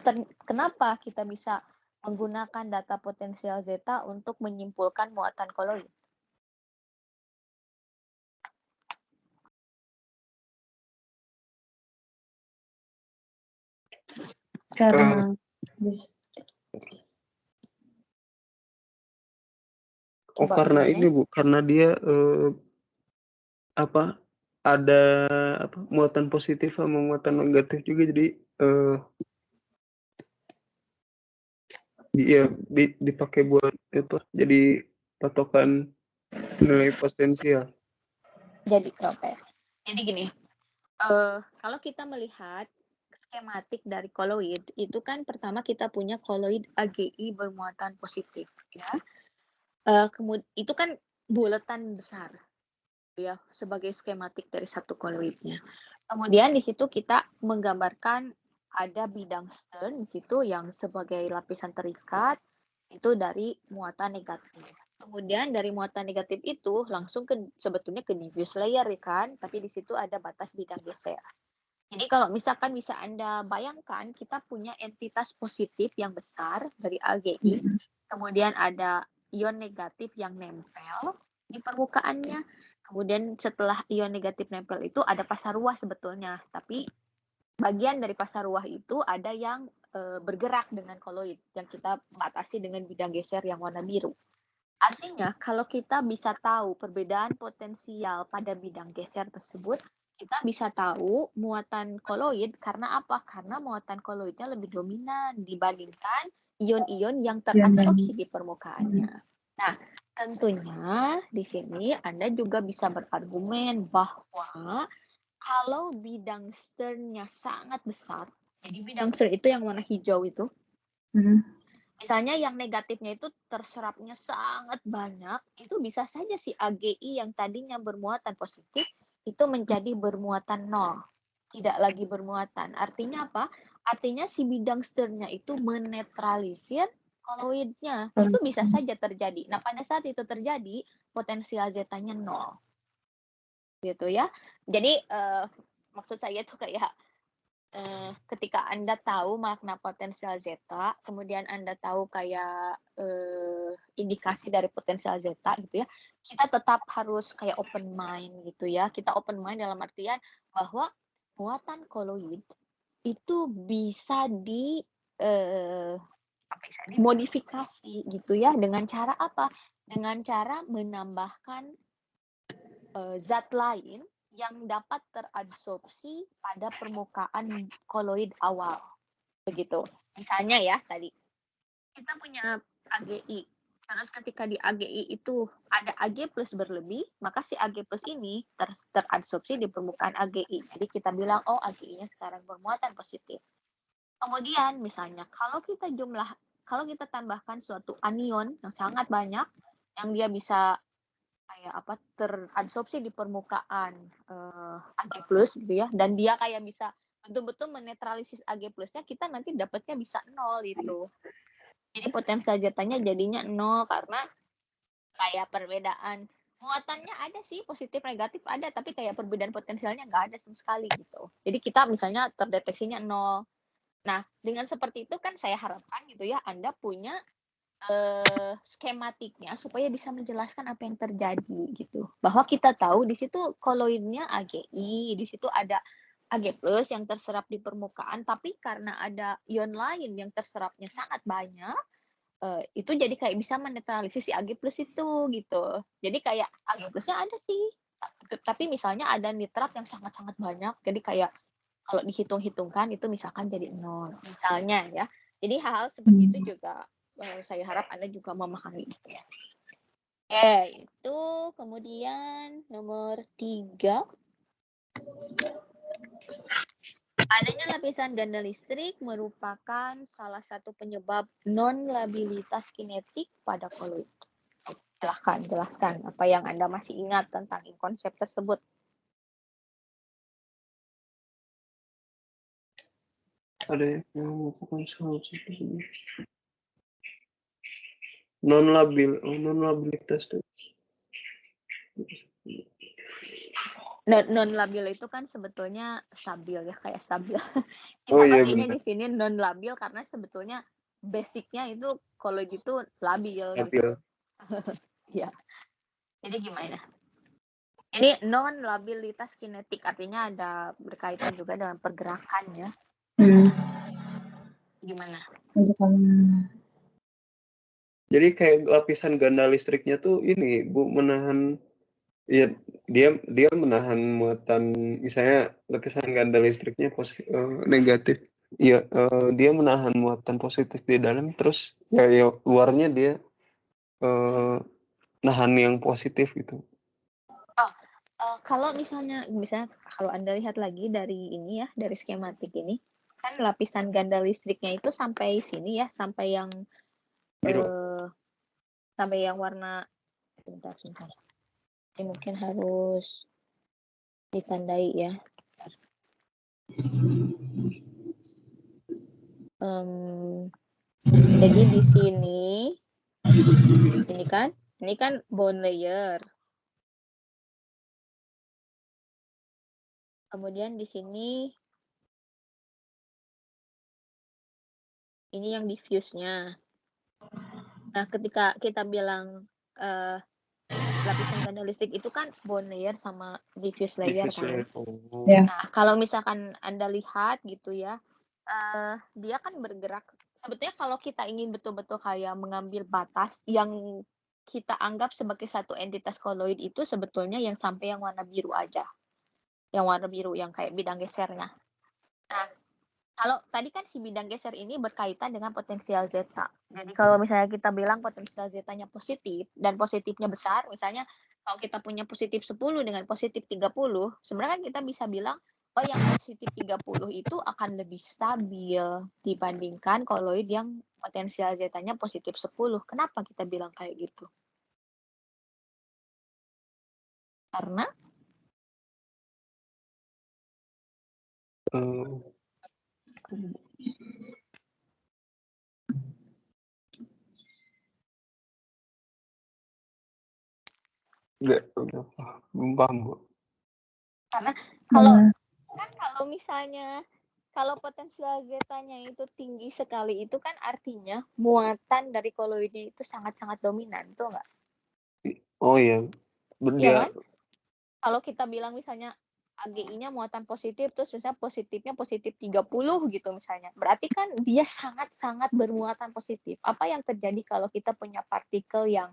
kenapa kita bisa menggunakan data potensial zeta untuk menyimpulkan muatan koloid? karena karena ini Bu, karena dia ada muatan positif sama muatan negatif juga, jadi dipakai buat itu jadi patokan nilai potensial. Jadi Jadi gini, kalau kita melihat skematik dari koloid, itu kan pertama kita punya koloid AGI bermuatan positif, ya. Kemudian itu kan buletan besar, ya, sebagai skematik dari satu koloidnya. Kemudian di situ kita menggambarkan ada bidang Stern di situ yang sebagai lapisan terikat itu dari muatan negatif. Kemudian dari muatan negatif itu langsung sebetulnya ke diffuse layer ya kan, tapi di situ ada batas bidang geser. Jadi kalau misalkan bisa Anda bayangkan kita punya entitas positif yang besar dari AGI, kemudian ada ion negatif yang nempel di permukaannya, kemudian setelah ion negatif nempel itu ada pasar ruah sebetulnya, tapi bagian dari pasar ruah itu ada yang bergerak dengan koloid yang kita batasi dengan bidang geser yang warna biru. Artinya kalau kita bisa tahu perbedaan potensial pada bidang geser tersebut, kita bisa tahu muatan koloid karena apa? Karena muatan koloidnya lebih dominan dibandingkan ion-ion yang terabsorpsi di permukaannya. Nah, tentunya di sini Anda juga bisa berargumen bahwa kalau bidang Stern-nya sangat besar, jadi bidang Stern itu yang warna hijau itu, misalnya yang negatifnya itu terserapnya sangat banyak, itu bisa saja si AGI yang tadinya bermuatan positif itu menjadi bermuatan 0, tidak lagi bermuatan. Artinya apa? Artinya si bidang Stern-nya itu menetralisir koloidnya. Itu bisa saja terjadi. Nah, pada saat itu terjadi, potensial zetanya 0. Gitu ya. Jadi maksud saya tuh kayak ketika Anda tahu makna potensial zeta, kemudian Anda tahu kayak indikasi dari potensial zeta gitu ya, kita tetap harus kayak open mind gitu ya. Kita open mind dalam artian bahwa muatan koloid itu bisa dimodifikasi gitu ya, dengan cara apa? Dengan cara menambahkan zat lain yang dapat teradsorpsi pada permukaan koloid awal. Begitu. Misalnya ya tadi, kita punya AGI. Terus ketika di AGI itu ada Ag plus berlebih, maka si Ag plus ini teradsorpsi di permukaan AGI. Jadi kita bilang, oh AGI-nya sekarang bermuatan positif. Kemudian misalnya, kalau kita tambahkan suatu anion yang sangat banyak, yang dia bisa kayak teradsorpsi di permukaan Ag plus gitu ya, dan dia kayak bisa betul-betul menetralisis Ag plusnya, kita nanti dapatnya bisa 0 itu. Jadi potensial zetanya jadinya 0 karena kayak perbedaan muatannya ada sih, positif negatif ada, tapi kayak perbedaan potensialnya nggak ada sama sekali gitu. Jadi kita misalnya terdeteksinya 0. Nah, dengan seperti itu kan saya harapkan gitu ya, Anda punya skematiknya supaya bisa menjelaskan apa yang terjadi gitu. Bahwa kita tahu di situ koloidnya AGI, di situ ada Ag plus yang terserap di permukaan, tapi karena ada ion lain yang terserapnya sangat banyak, itu jadi kayak bisa menetralisis si Ag plus itu gitu. Jadi kayak Ag plusnya ada sih, tapi misalnya ada nitrat yang sangat-sangat banyak, jadi kayak kalau dihitung-hitungkan itu misalkan jadi 0, misalnya ya. Jadi hal-hal seperti itu juga saya harap Anda juga memahami gitu ya. Itu kemudian nomor 3. Adanya lapisan ganda listrik merupakan salah satu penyebab non-labilitas kinetik pada koloid. Silahkan jelaskan apa yang Anda masih ingat tentang konsep tersebut. Ada yang melakukan salah satu non-labilitas tuh. Non-labil itu kan sebetulnya stabil ya, kayak stabil. Kita Oh iya pakainya benar. di sini non-labil karena sebetulnya basicnya itu kalau gitu labil gitu. Labil. Ya. Jadi gimana? Ini non-labilitas kinetik artinya ada berkaitan juga dengan pergerakan ya. Gimana? Jadi kayak lapisan ganda listriknya tuh ini Bu, menahan ya, dia menahan muatan, misalnya lapisan ganda listriknya negatif. Iya, dia menahan muatan positif di dalam, terus ya luarnya dia nahan yang positif gitu. Kalau misalnya kalau Anda lihat lagi dari ini ya, dari skematik ini, kan lapisan ganda listriknya itu sampai sini ya, sampai yang Biru. sampai yang warna sebentar. Ini mungkin harus ditandai ya. Jadi di sini ini kan bond layer. Kemudian di sini ini yang diffuse-nya. Nah, ketika kita bilang lapisan ganda listrik itu kan bond layer sama diffuse layer kan. Ya. Nah, kalau misalkan Anda lihat gitu ya, dia kan bergerak. Sebetulnya kalau kita ingin betul-betul kayak mengambil batas yang kita anggap sebagai satu entitas koloid itu sebetulnya yang sampai yang warna biru aja. Yang warna biru yang kayak bidang gesernya. Nah, kalau tadi kan si bidang geser ini berkaitan dengan potensial zeta. Jadi kalau misalnya kita bilang potensial zetanya positif dan positifnya besar, misalnya kalau kita punya positif 10 dengan positif 30, sebenarnya kan kita bisa bilang, oh yang positif 30 itu akan lebih stabil dibandingkan koloid yang potensial zetanya positif 10. Kenapa kita bilang kayak gitu? Karena belum paham Bu. karena kalau misalnya Kalau potensial zetanya itu tinggi sekali, itu kan artinya muatan dari koloidnya itu sangat-sangat dominan, betul nggak? Oh iya, Iya dia kan? Kalau kita bilang misalnya AGI-nya muatan positif, terus misalnya positifnya positif 30 gitu misalnya. Berarti kan dia sangat-sangat bermuatan positif. Apa yang terjadi kalau kita punya partikel yang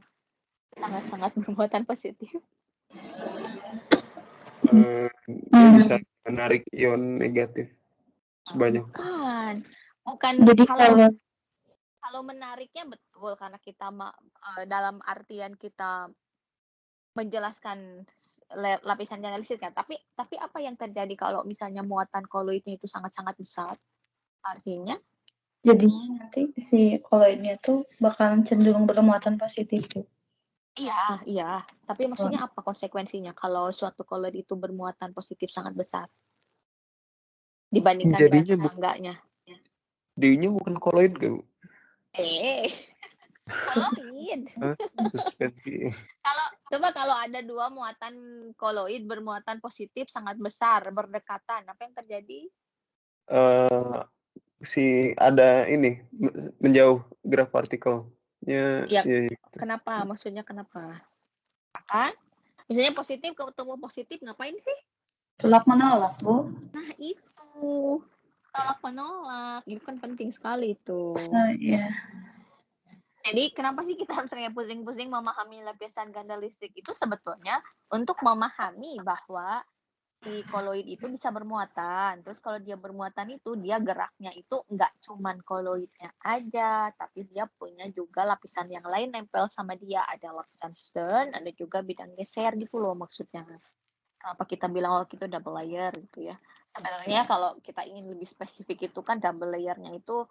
sangat-sangat bermuatan positif? dia bisa menarik ion negatif sebanyak. Bukan Jadi kalau menariknya betul karena kita dalam artian kita menjelaskan lapisan analisis kan. Tapi apa yang terjadi kalau misalnya muatan koloidnya itu sangat-sangat besar? Artinya jadinya nanti si koloidnya tuh bakalan cenderung bermuatan positif tuh. Iya. Tapi maksudnya apa konsekuensinya kalau suatu koloid itu bermuatan positif sangat besar dibandingkan dengan tetangganya? Dia bukan koloid gak, Bu? Koloid. Suspensi. Kalau ada dua muatan koloid bermuatan positif sangat besar berdekatan, apa yang terjadi? Ada ini menjauh graf partikelnya. Ya, ya. Kenapa? Maksudnya kenapa? Kan? Misalnya positif ketemu positif ngapain sih? Tolak menolak, Bu. Nah itu tolak menolak, itu kan penting sekali itu. Iya. Jadi kenapa sih kita harus kayak pusing-pusing memahami lapisan ganda listrik itu sebetulnya untuk memahami bahwa si koloid itu bisa bermuatan. Terus kalau dia bermuatan itu dia geraknya itu nggak cuman koloidnya aja, tapi dia punya juga lapisan yang lain nempel sama dia. Ada lapisan Stern, ada juga bidang geser gitu loh maksudnya. Kenapa kita bilang itu double layer gitu ya. Sebenarnya kalau kita ingin lebih spesifik itu kan double layernya itu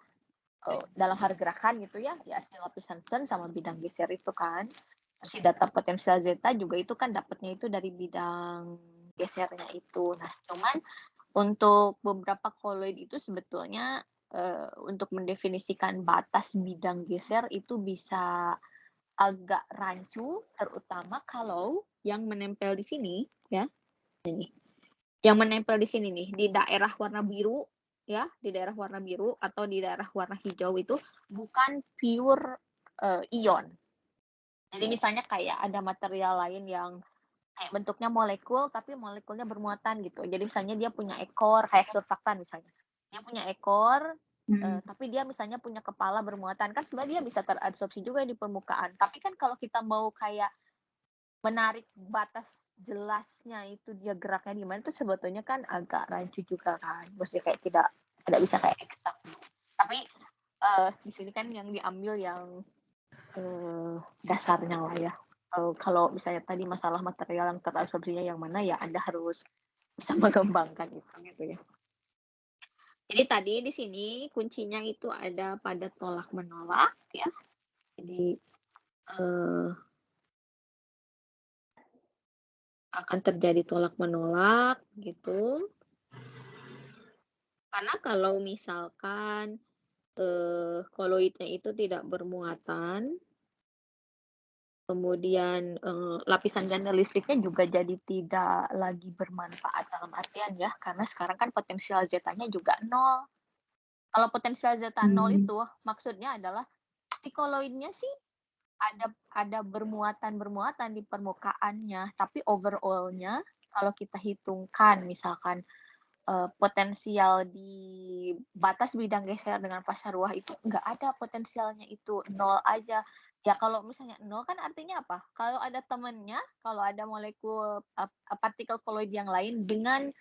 dalam hal gerakan gitu ya si lapisan Stern sama bidang geser itu kan. Si data potensial zeta juga itu kan dapatnya itu dari bidang gesernya itu. Nah, cuman untuk beberapa koloid itu sebetulnya untuk mendefinisikan batas bidang geser itu bisa agak rancu, terutama kalau yang menempel di sini ya. Ini. Yang menempel di sini nih di daerah warna biru ya, di daerah warna biru atau di daerah warna hijau itu bukan pure ion. Jadi misalnya kayak ada material lain yang kayak bentuknya molekul tapi molekulnya bermuatan gitu. Jadi misalnya dia punya ekor kayak surfaktan misalnya. Dia punya ekor tapi dia misalnya punya kepala bermuatan kan sebenarnya dia bisa terabsorpsi juga di permukaan. Tapi kan kalau kita mau kayak menarik batas jelasnya itu dia geraknya di mana itu sebetulnya kan agak rancu juga kan. Maksudnya kayak tidak bisa kayak eksak. Tapi di sini kan yang diambil yang dasarnya lah ya. Kalau misalnya tadi masalah material yang terabsorpsinya yang mana ya Anda harus bisa mengembangkan itu gitu ya. Jadi tadi di sini kuncinya itu ada pada tolak menolak ya. Jadi akan terjadi tolak menolak gitu. Karena kalau misalkan koloidnya itu tidak bermuatan, kemudian lapisan ganda listriknya juga jadi tidak lagi bermanfaat dalam artian ya, karena sekarang kan potensial zetanya juga 0. Kalau potensial zeta 0 itu maksudnya adalah si koloidnya sih ada bermuatan di permukaannya, tapi overall-nya kalau kita hitungkan misalkan potensial di batas bidang geser dengan pasar ruah itu nggak ada potensialnya itu 0 aja. Ya kalau misalnya 0 kan artinya apa? Kalau ada temennya, kalau ada molekul partikel koloid yang lain dengan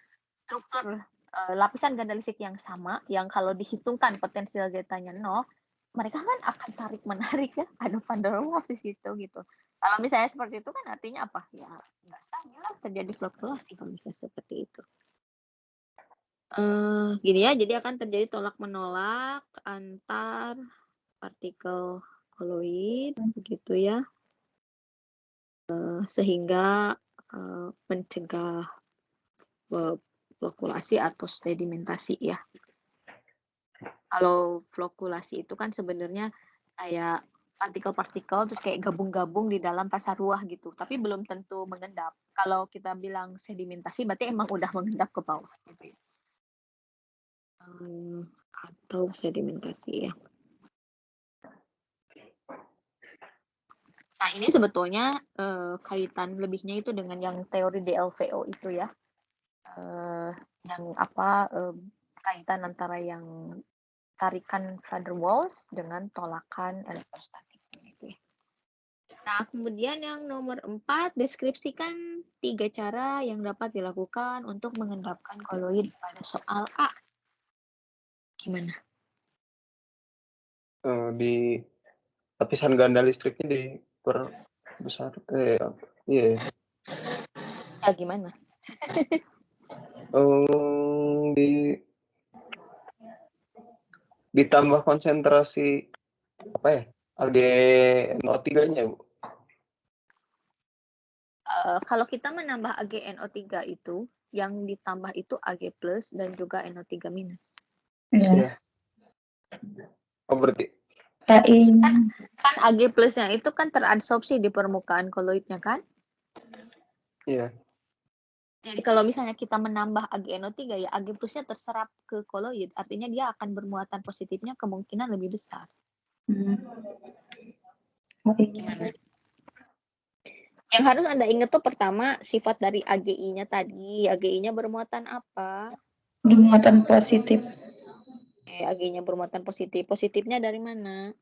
struktur lapisan ganda listrik yang sama, yang kalau dihitungkan potensial zetanya 0, mereka kan akan tarik menarik ya, ada van der Waals di situ gitu. Kalau misalnya seperti itu kan artinya apa? Ya nggak stabil lah, terjadi fluktuasi kalau misalnya seperti itu. Gini ya, jadi akan terjadi tolak menolak antar partikel koloid begitu ya, sehingga mencegah flokulasi atau sedimentasi ya. Kalau flokulasi itu kan sebenarnya kayak partikel-partikel terus kayak gabung-gabung di dalam pasar ruah gitu, tapi belum tentu mengendap. Kalau kita bilang sedimentasi berarti emang udah mengendap ke bawah gitu ya. atau sedimentasi ya. Nah, ini sebetulnya kaitan lebihnya itu dengan yang teori DLVO itu ya. Yang kaitan antara yang tarikan van der Waals dengan tolakan elektrostatik gitu ya. Nah, kemudian yang nomor 4, deskripsikan 3 cara yang dapat dilakukan untuk mengendapkan koloid pada soal A. Gimana? Di lapisan ganda listriknya diperbesar. Iya. Ya, gimana? Ditambah konsentrasi apa ya? AgNO3-nya, Bu. Kalau kita menambah AgNO3 itu, yang ditambah itu Ag plus dan juga NO3 minus. Iya. Oh, berarti kan Ag plusnya itu kan teradsorpsi di permukaan koloidnya kan? Iya. Jadi kalau misalnya kita menambah AgNO3 ya Ag plusnya terserap ke koloid, artinya dia akan bermuatan positifnya kemungkinan lebih besar. Gimana? Yang harus Anda ingat tuh pertama sifat dari AgI-nya tadi. AgI-nya bermuatan apa? Bermuatan positif. Ag-nya bermuatan positif. Positifnya dari mana?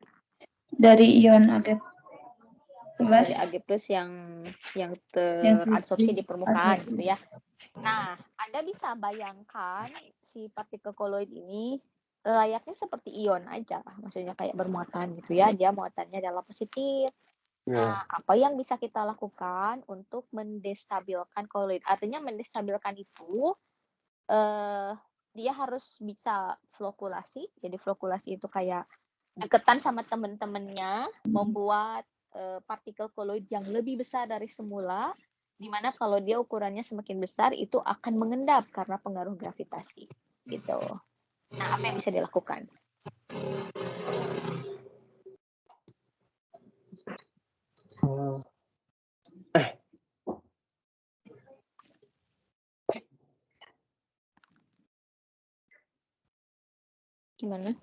Dari ion Ag plus. Dari Ag plus yang teradsorpsi di permukaan gitu ya. Nah, Anda bisa bayangkan si partikel koloid ini layaknya seperti ion aja. Maksudnya kayak bermuatan gitu ya. Dia muatannya adalah positif. Nah, apa yang bisa kita lakukan untuk mendestabilkan koloid? Artinya mendestabilkan itu dia harus bisa flokulasi. Jadi flokulasi itu kayak deketan sama teman-temannya, membuat partikel koloid yang lebih besar dari semula, di mana kalau dia ukurannya semakin besar itu akan mengendap karena pengaruh gravitasi. Gitu. Nah, apa yang bisa dilakukan? Gimana?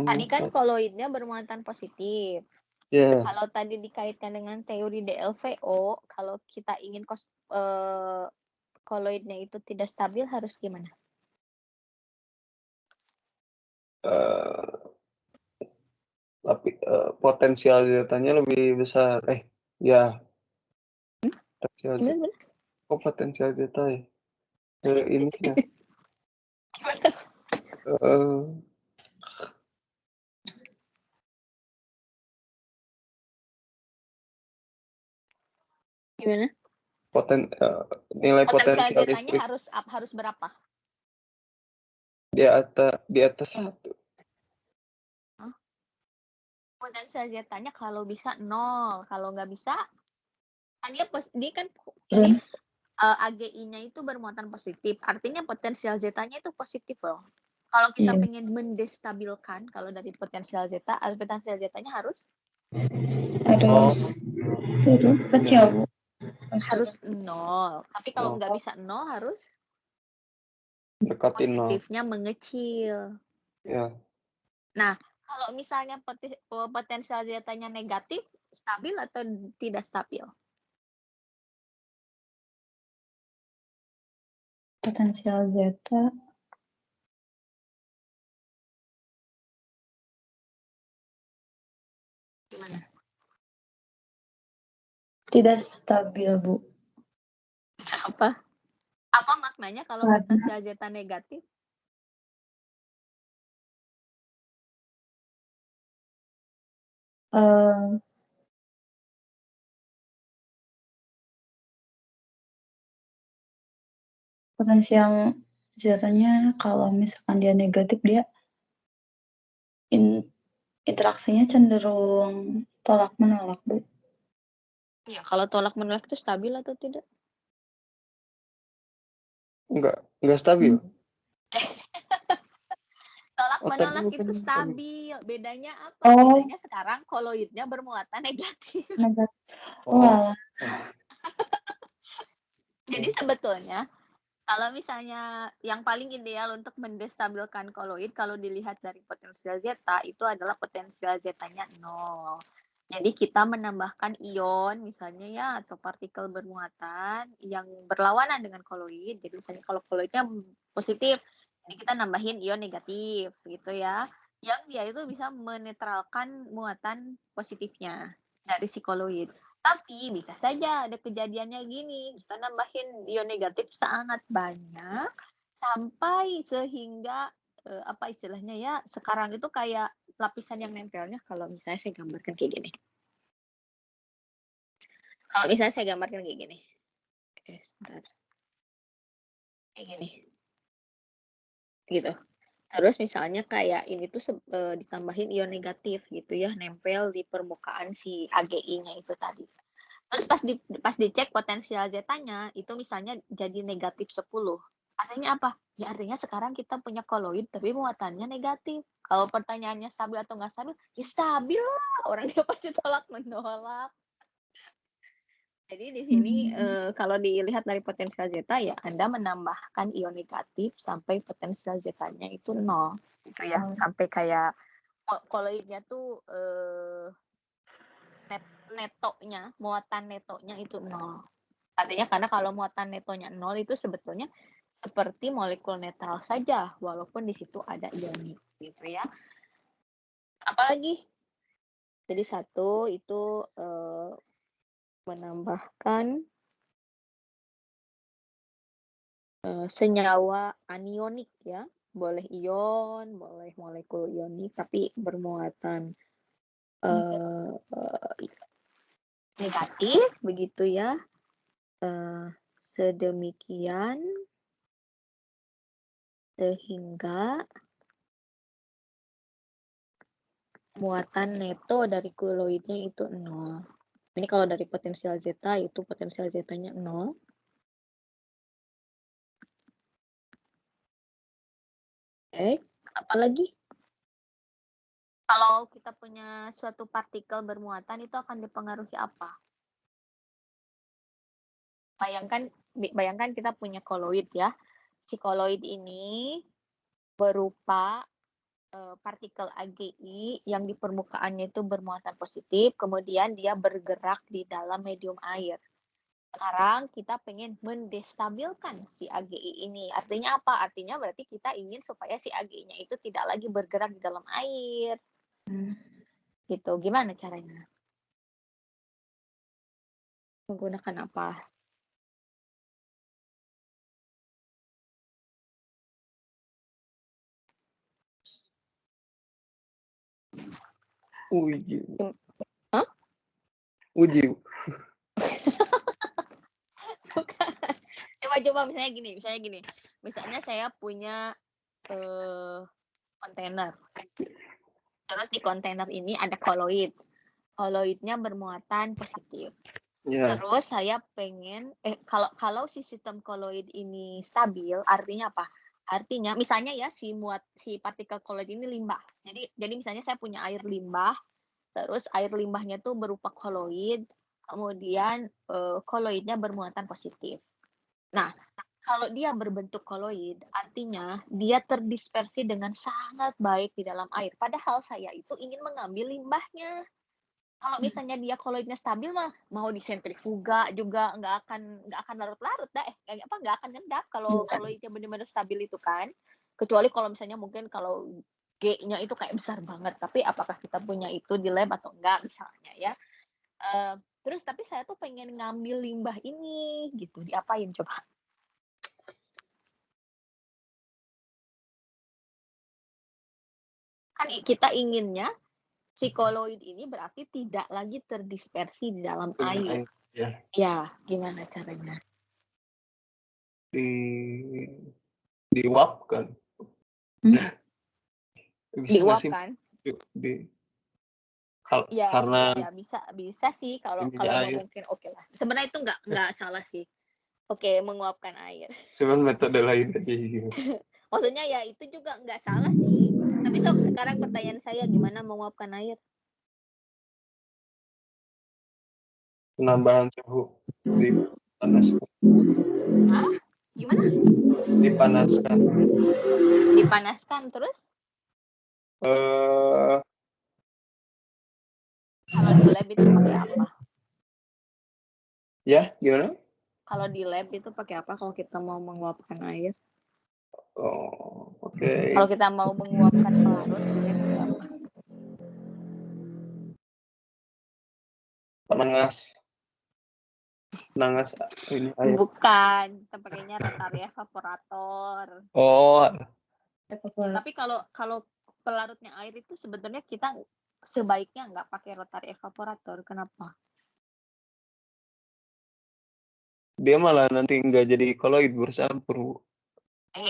Tadi kan koloidnya bermuatan positif. Yeah. Kalau tadi dikaitkan dengan teori DLVO, kalau kita ingin koloidnya itu tidak stabil harus gimana? Potensial deltanya lebih besar. Ya. Potensial potensial delta ya. Ini ya. Gimana? Gimana? Nilai potensial potensial Z-nya harus berapa? Di atas 1. Potensial Z-nya kalau bisa 0, kalau nggak bisa kan dia kan ini AgI-nya itu bermuatan positif, artinya potensial Z-nya itu positif loh. Kalau kita pengen mendestabilkan, kalau dari potensial Z-nya harus kecil, Bu. Harus 0. Tapi kalau nggak bisa 0 harus Dekati 0. Positifnya mengecil. Ya. Nah, kalau misalnya potensial Z-nya negatif, stabil atau tidak stabil? Potensial Z gimana? Tidak stabil, Bu. Apa? Apa maknanya kalau potensial Z negatif? Potensial Z-nya kalau misalkan dia negatif, dia interaksinya cenderung tolak menolak, Bu. Ya, kalau tolak menolak itu stabil atau tidak? Enggak stabil. menolak Otaknya itu kan stabil. Bedanya apa? Oh, Bedanya sekarang koloidnya bermuatan negatif. negatif. oh. Wah, Jadi sebetulnya kalau misalnya yang paling ideal untuk mendestabilkan koloid kalau dilihat dari potensial zeta itu adalah potensial zetanya 0. Jadi kita menambahkan ion misalnya ya atau partikel bermuatan yang berlawanan dengan koloid. Jadi misalnya kalau koloidnya positif, jadi kita nambahin ion negatif gitu ya. Yang dia itu bisa menetralkan muatan positifnya dari si koloid. Tapi bisa saja ada kejadiannya gini, kita nambahin ion negatif sangat banyak sampai sehingga apa istilahnya ya, sekarang itu kayak lapisan yang nempelnya kalau misalnya saya gambarkan kayak gini. Kalau misalnya saya gambarkan kayak gini. Sebentar. Kayak gini. Gitu. Terus misalnya kayak ini tuh ditambahin ion negatif gitu ya, nempel di permukaan si AgI-nya itu tadi. Terus pas dicek potensial zetanya itu misalnya jadi negatif 10. Artinya apa? Ya artinya sekarang kita punya koloid tapi muatannya negatif. Kalau pertanyaannya stabil atau nggak stabil, ya stabil lah. Orangnya pasti tolak menolak. Jadi di sini kalau dilihat dari potensial zeta ya Anda menambahkan ion negatif sampai potensial zetanya itu 0 gitu ya. Sampai kayak koloidnya tuh netonya, muatan netonya itu 0. Artinya karena kalau muatan netonya 0 itu sebetulnya seperti molekul netral saja, walaupun di situ ada ionik, gitu ya. Apalagi? Jadi satu itu menambahkan senyawa anionik ya, boleh ion, boleh molekul ionik, tapi bermuatan negatif, begitu ya. Sedemikian sehingga muatan neto dari koloidnya itu 0. Ini kalau dari potensial zeta itu potensial zetanya 0. Oke, apalagi? Kalau kita punya suatu partikel bermuatan itu akan dipengaruhi apa? Bayangkan kita punya koloid ya. Si koloid ini berupa partikel AgI yang di permukaannya itu bermuatan positif, kemudian dia bergerak di dalam medium air. Sekarang kita pengen mendestabilkan si AgI ini. Artinya apa? Artinya berarti kita ingin supaya si AgI-nya itu tidak lagi bergerak di dalam air. Gitu. Gimana caranya? Menggunakan apa? uji. Hah? Uji. Bukan. Coba misalnya gini. Misalnya saya punya kontainer. Terus di kontainer ini ada koloid. Koloidnya bermuatan positif. Ya. Terus saya pengen kalau si sistem koloid ini stabil, artinya apa? Artinya misalnya ya si partikel koloid ini limbah. Jadi misalnya saya punya air limbah, terus air limbahnya tuh berupa koloid, kemudian koloidnya bermuatan positif. Nah, kalau dia berbentuk koloid, artinya dia terdispersi dengan sangat baik di dalam air. Padahal saya itu ingin mengambil limbahnya. Kalau misalnya dia koloidnya stabil mah mau disentrifuga juga nggak akan larut-larut dah nggak akan ngendap kalau koloidnya benar-benar stabil itu kan. Kecuali kalau misalnya mungkin kalau G-nya itu kayak besar banget, tapi apakah kita punya itu di lab atau enggak misalnya ya. Terus tapi saya tuh pengen ngambil limbah ini gitu, diapain coba? Kan kita inginnya si koloid ini berarti tidak lagi terdispersi di dalam air. Ya, gimana caranya? Diuapkan. Diuapkan? Karena ya bisa sih kalau mungkin oke lah. Sebenarnya itu nggak salah sih. Oke, menguapkan air. Cuman metode lain aja gitu. Maksudnya ya itu juga nggak salah sih. Tapi sekarang pertanyaan saya, gimana menguapkan air? Penambahan suhu dipanaskan. Gimana? Dipanaskan terus? Kalau di lab itu pakai apa? Ya, gimana? Kalau di lab itu pakai apa kalau kita mau menguapkan air? Oh, oke. Kalau kita mau menguapkan pelarut di lab pakai apa? Penangas ini air. Bukan, kita pakainya rotary evaporator. Oh, Tapi kalau pelarutnya air itu sebenarnya kita sebaiknya nggak pakai rotary evaporator. Kenapa? dia malah nanti nggak jadi koloid bercampur.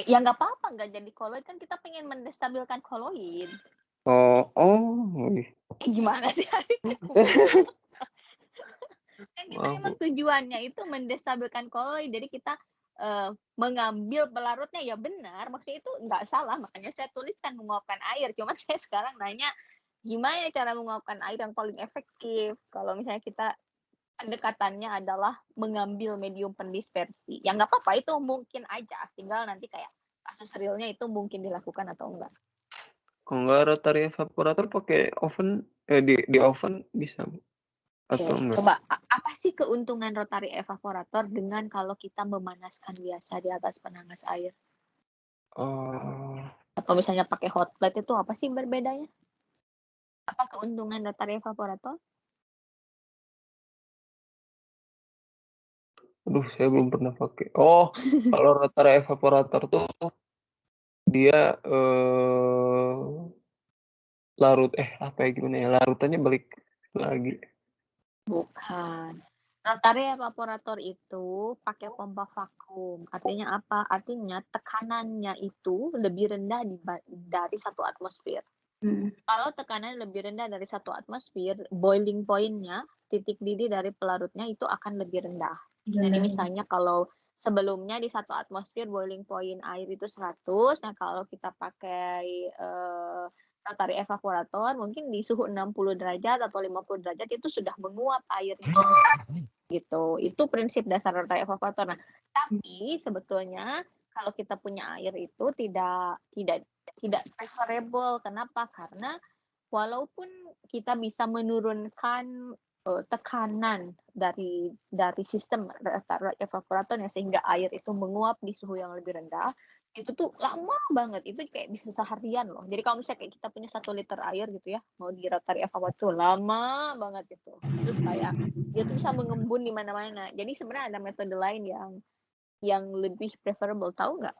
Ya nggak apa-apa, nggak jadi koloid kan kita pengen mendestabilkan koloid. Gimana sih? Kan kita emang tujuannya itu mendestabilkan koloid, jadi kita mengambil pelarutnya ya benar, maksudnya itu nggak salah, makanya saya tuliskan menguapkan air. Cuma saya sekarang nanya gimana cara menguapkan air yang paling efektif kalau misalnya kita pendekatannya adalah mengambil medium pendispersi. Ya nggak apa-apa, itu mungkin aja, tinggal nanti kayak kasus realnya itu mungkin dilakukan atau enggak. Kalau nggak rotary evaporator pakai oven, di oven bisa atau enggak? Coba apa sih keuntungan rotary evaporator dengan kalau kita memanaskan biasa di atas penangas air? Atau misalnya pakai hot plate itu apa sih berbedanya? Apa keuntungan rotary evaporator? Aduh, saya belum pernah pakai. Kalau rotary evaporator tuh dia larutannya balik lagi. Bukan. Rotary evaporator itu pakai pompa vakum. Artinya apa? Artinya tekanannya itu lebih rendah dari 1 atmosfer. Kalau tekanan lebih rendah dari 1 atmosfer, boiling point-nya, titik didih dari pelarutnya itu akan lebih rendah. Jadi misalnya kalau sebelumnya di 1 atmosfer boiling point air itu 100, nah kalau kita pakai rotary evaporator mungkin di suhu 60 derajat atau 50 derajat itu sudah menguap airnya. Gitu. Itu prinsip dasar rotary evaporator. Nah, tapi sebetulnya kalau kita punya air itu tidak preferable. Kenapa? Karena walaupun kita bisa menurunkan tekanan dari sistem rotary evaporatornya sehingga air itu menguap di suhu yang lebih rendah, itu tuh lama banget, itu kayak bisa seharian loh. Jadi kalau misalnya kayak kita punya 1 liter air gitu ya, mau di rotary evaporator lama banget itu. Terus kayak dia tuh bisa mengembun di mana-mana. Jadi sebenarnya ada metode lain yang lebih preferable, tahu nggak?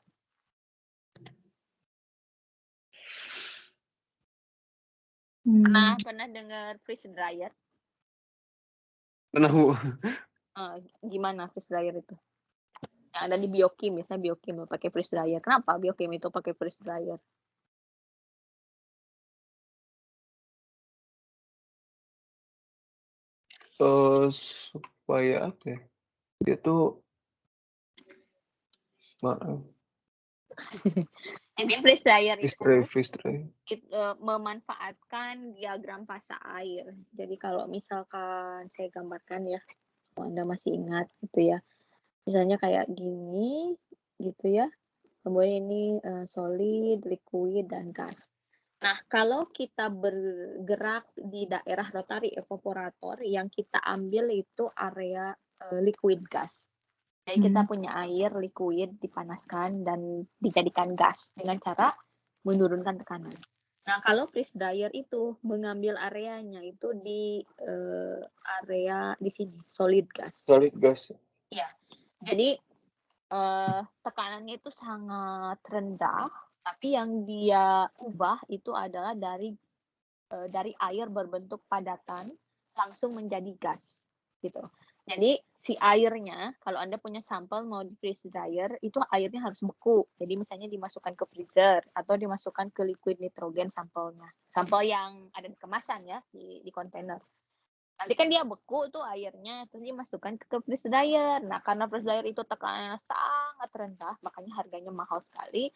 Pernah dengar freeze dryer? Pernah, Bu. Gimana freeze dryer itu? Yang ada di biokim, misalnya biokim pakai freeze dryer. Kenapa biokim itu pakai freeze dryer? Supaya apa ya? Dia tuh Jadi freeze dryer itu memanfaatkan diagram fasa air. Jadi kalau misalkan saya gambarkan ya, kalau Anda masih ingat gitu ya. Misalnya kayak gini gitu ya. Kemudian ini solid, liquid, dan gas. Nah, kalau kita bergerak di daerah rotary evaporator, yang kita ambil itu area liquid gas. Jadi kita punya air liquid dipanaskan dan dijadikan gas dengan cara menurunkan tekanan. Nah, kalau freeze dryer itu mengambil areanya itu di area di sini, solid gas. Solid gas. Ya, jadi tekanannya itu sangat rendah, tapi yang dia ubah itu adalah dari air berbentuk padatan langsung menjadi gas gitu. Jadi si airnya, kalau Anda punya sampel mau di freeze dryer, itu airnya harus beku. Jadi misalnya dimasukkan ke freezer atau dimasukkan ke liquid nitrogen sampelnya. Sampel yang ada di kemasan ya, di kontainer. Nanti kan dia beku tuh airnya, terus dimasukkan ke freeze dryer. Nah, karena freeze dryer itu tekanannya sangat rendah, makanya harganya mahal sekali.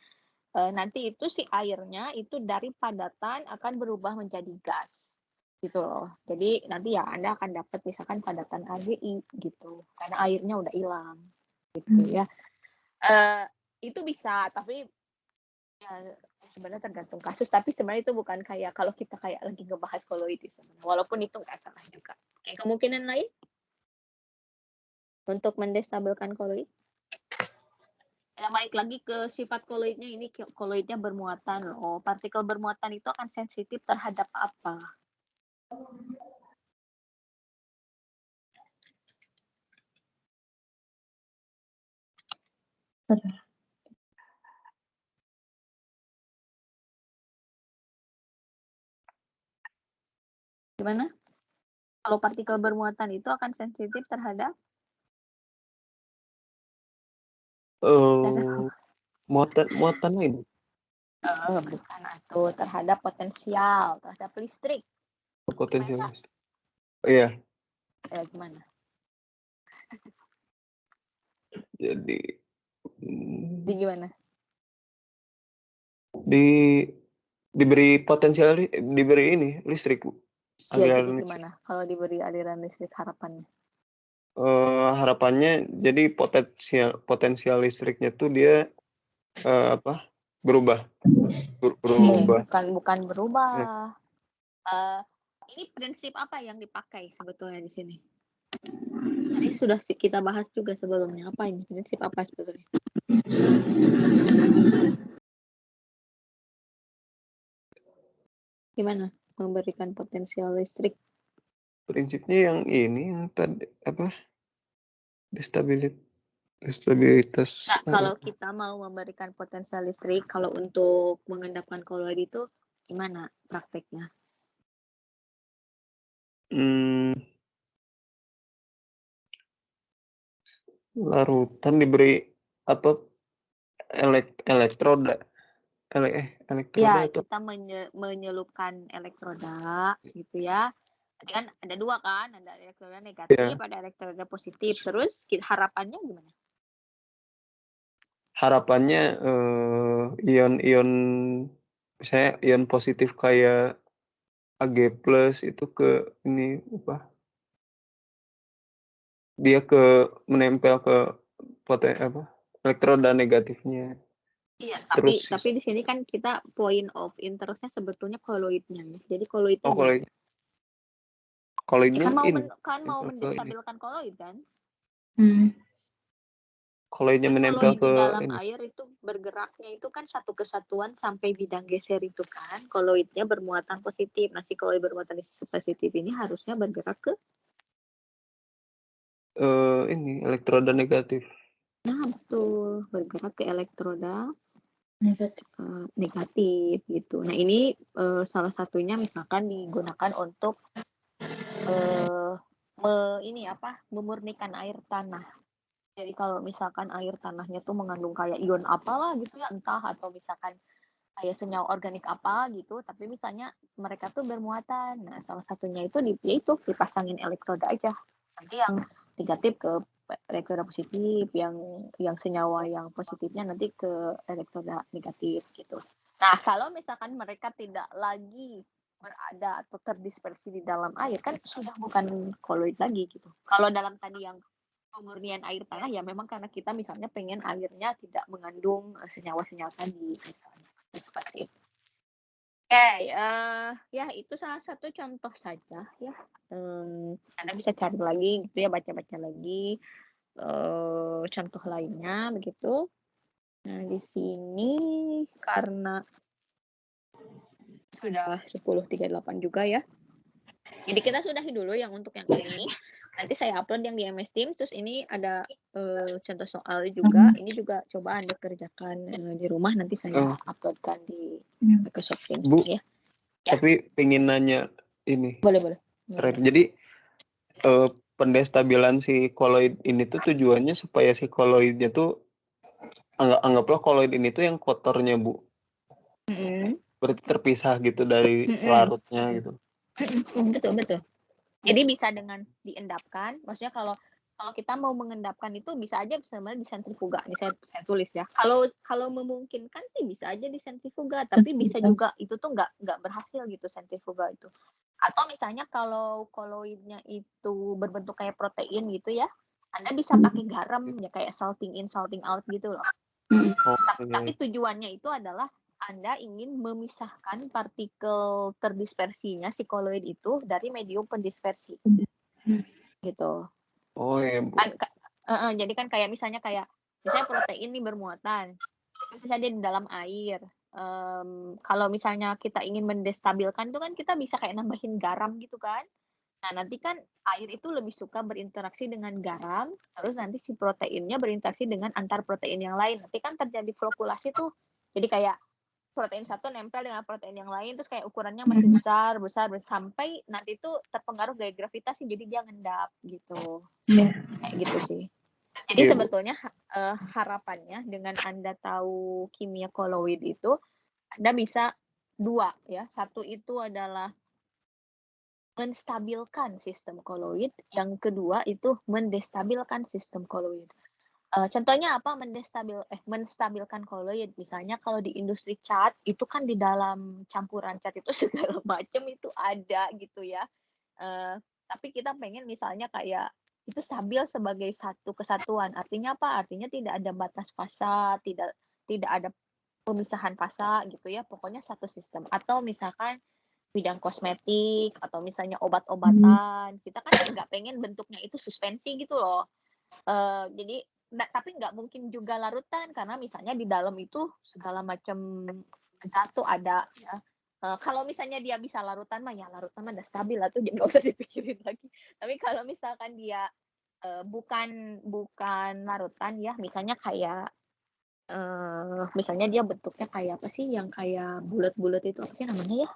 nanti itu si airnya itu dari padatan akan berubah menjadi gas gitu loh. Jadi nanti ya Anda akan dapat misalkan padatan KGI gitu karena airnya udah hilang gitu ya. Itu bisa, tapi ya sebenarnya tergantung kasus. Tapi sebenarnya itu bukan kayak kalau kita kayak lagi ngebahas koloid sebenarnya. Walaupun itu nggak salah juga. Kemungkinan lain untuk mendestabilkan koloid. Ya, balik lagi ke sifat koloidnya, ini koloidnya bermuatan loh. Partikel bermuatan itu akan sensitif terhadap apa? Gimana? Kalau partikel bermuatan itu akan sensitif terhadap muatan lain. Bukan atau terhadap potensial, terhadap listrik. Potensial listrik. Iya. Gimana? Jadi gimana? Diberi potensial, diberi ini listrik, Bu. Ya, jadi gimana kalau diberi aliran listrik harapannya? Harapannya jadi potensial listriknya tuh dia berubah. Bukan berubah. Ini prinsip apa yang dipakai sebetulnya di sini? Tadi sudah kita bahas juga sebelumnya. Apa ini? Prinsip apa sebetulnya? Gimana memberikan potensial listrik? Prinsipnya yang ini, yang tadi apa? Stabilitas. Nah, kalau kita mau memberikan potensial listrik, kalau untuk mengendapkan koloid itu gimana prakteknya? Larutan diberi apa? Elektroda. Ya, kita menyelupkan elektroda gitu ya. Nanti kan ada dua kan, ada elektroda negatif, ada elektroda positif. Terus harapannya gimana? Harapannya ion-ion, misalnya ion positif kayak Ag+ itu ke ini apa? Dia menempel ke elektroda negatifnya. Iya, tapi di sini kan kita point of interest-nya sebetulnya koloidnya ya. Jadi koloidnya koloidnya mau mendestabilkan koloid kan? Koloidnya menempel ke dalam air itu bergeraknya itu kan satu kesatuan sampai bidang geser itu kan. Koloidnya bermuatan positif. Nah, si koloid bermuatan positif ini harusnya bergerak ke ini elektroda negatif. Nah, betul. Bergerak ke elektroda negatif gitu. Nah, ini salah satunya misalkan digunakan untuk memurnikan air tanah. Jadi kalau misalkan air tanahnya tuh mengandung kayak ion apalah gitu ya, entah atau misalkan kayak senyawa organik apa gitu, tapi misalnya mereka tuh bermuatan. Nah, salah satunya itu dipasangin elektroda aja. Nanti yang negatif ke elektroda positif, yang senyawa yang positifnya nanti ke elektroda negatif gitu. Nah, kalau misalkan mereka tidak lagi berada atau terdispersi di dalam air, kan sudah bukan koloid lagi gitu. Kalau dalam tadi yang pemurnian air tanah ya memang karena kita misalnya pengen airnya tidak mengandung senyawa-senyawa tadi misalnya seperti itu. Ya itu salah satu contoh saja ya. Anda bisa cari lagi gitu ya, baca-baca lagi contoh lainnya begitu. Nah di sini karena sudah 10.38 juga ya. Jadi kita sudahi dulu yang untuk yang ini. Nanti saya upload yang di MS Team. Terus ini ada contoh soal juga. Ini juga coba Anda kerjakan di rumah. Nanti saya uploadkan di Microsoft Teams. Bu, ya. Tapi pengen nanya ini. Boleh. Jadi pendestabilan si koloid ini tuh tujuannya supaya si koloidnya tuh anggaplah koloid ini tuh yang kotornya, Bu. Berarti terpisah gitu dari larutnya gitu. Betul. Jadi bisa dengan diendapkan. Maksudnya kalau kalau kita mau mengendapkan itu bisa aja sebenarnya di sentrifuga. Ini saya tulis ya. Kalau memungkinkan sih bisa aja di sentrifuga, tapi bisa juga itu tuh nggak berhasil gitu sentrifuga itu. Atau misalnya kalau koloidnya itu berbentuk kayak protein gitu ya, Anda bisa pakai garam ya kayak salting in, salting out gitu loh. Tapi tujuannya itu adalah Anda ingin memisahkan partikel terdispersinya si koloid itu dari medium pendispersi. Gitu. Oh ya, Bu. Jadi kan kayak misalnya protein nih bermuatan, misalnya dia di dalam air. Kalau misalnya kita ingin mendestabilkan itu kan kita bisa kayak nambahin garam gitu kan. Nah, nanti kan air itu lebih suka berinteraksi dengan garam, terus nanti si proteinnya berinteraksi dengan antar protein yang lain. Nanti kan terjadi flokulasi tuh. Jadi kayak protein satu nempel dengan protein yang lain, terus kayak ukurannya masih besar, sampai nanti tuh terpengaruh gaya gravitasi, jadi dia ngendap gitu. Kayak gitu sih. Jadi sebetulnya harapannya dengan Anda tahu kimia koloid itu, Anda bisa dua ya. Satu itu adalah menstabilkan sistem koloid, yang kedua itu mendestabilkan sistem koloid. Contohnya apa menstabilkan koloid? Misalnya kalau di industri cat itu kan di dalam campuran cat itu segala macam itu ada gitu ya. Tapi kita pengen misalnya kayak itu stabil sebagai satu kesatuan. Artinya apa? Artinya tidak ada batas fasa, tidak ada pemisahan fasa gitu ya. Pokoknya satu sistem. Atau misalkan bidang kosmetik atau misalnya obat-obatan, kita kan nggak pengen bentuknya itu suspensi gitu loh. Jadi tapi nggak mungkin juga larutan karena misalnya di dalam itu segala macam zat tuh ada ya. Kalau misalnya dia bisa larutan mah ya larutan mah udah stabil lah tuh, nggak usah dipikirin lagi. Tapi kalau misalkan dia bukan larutan ya, misalnya kayak misalnya dia bentuknya kayak apa sih yang kayak bulat-bulat itu apa sih namanya ya?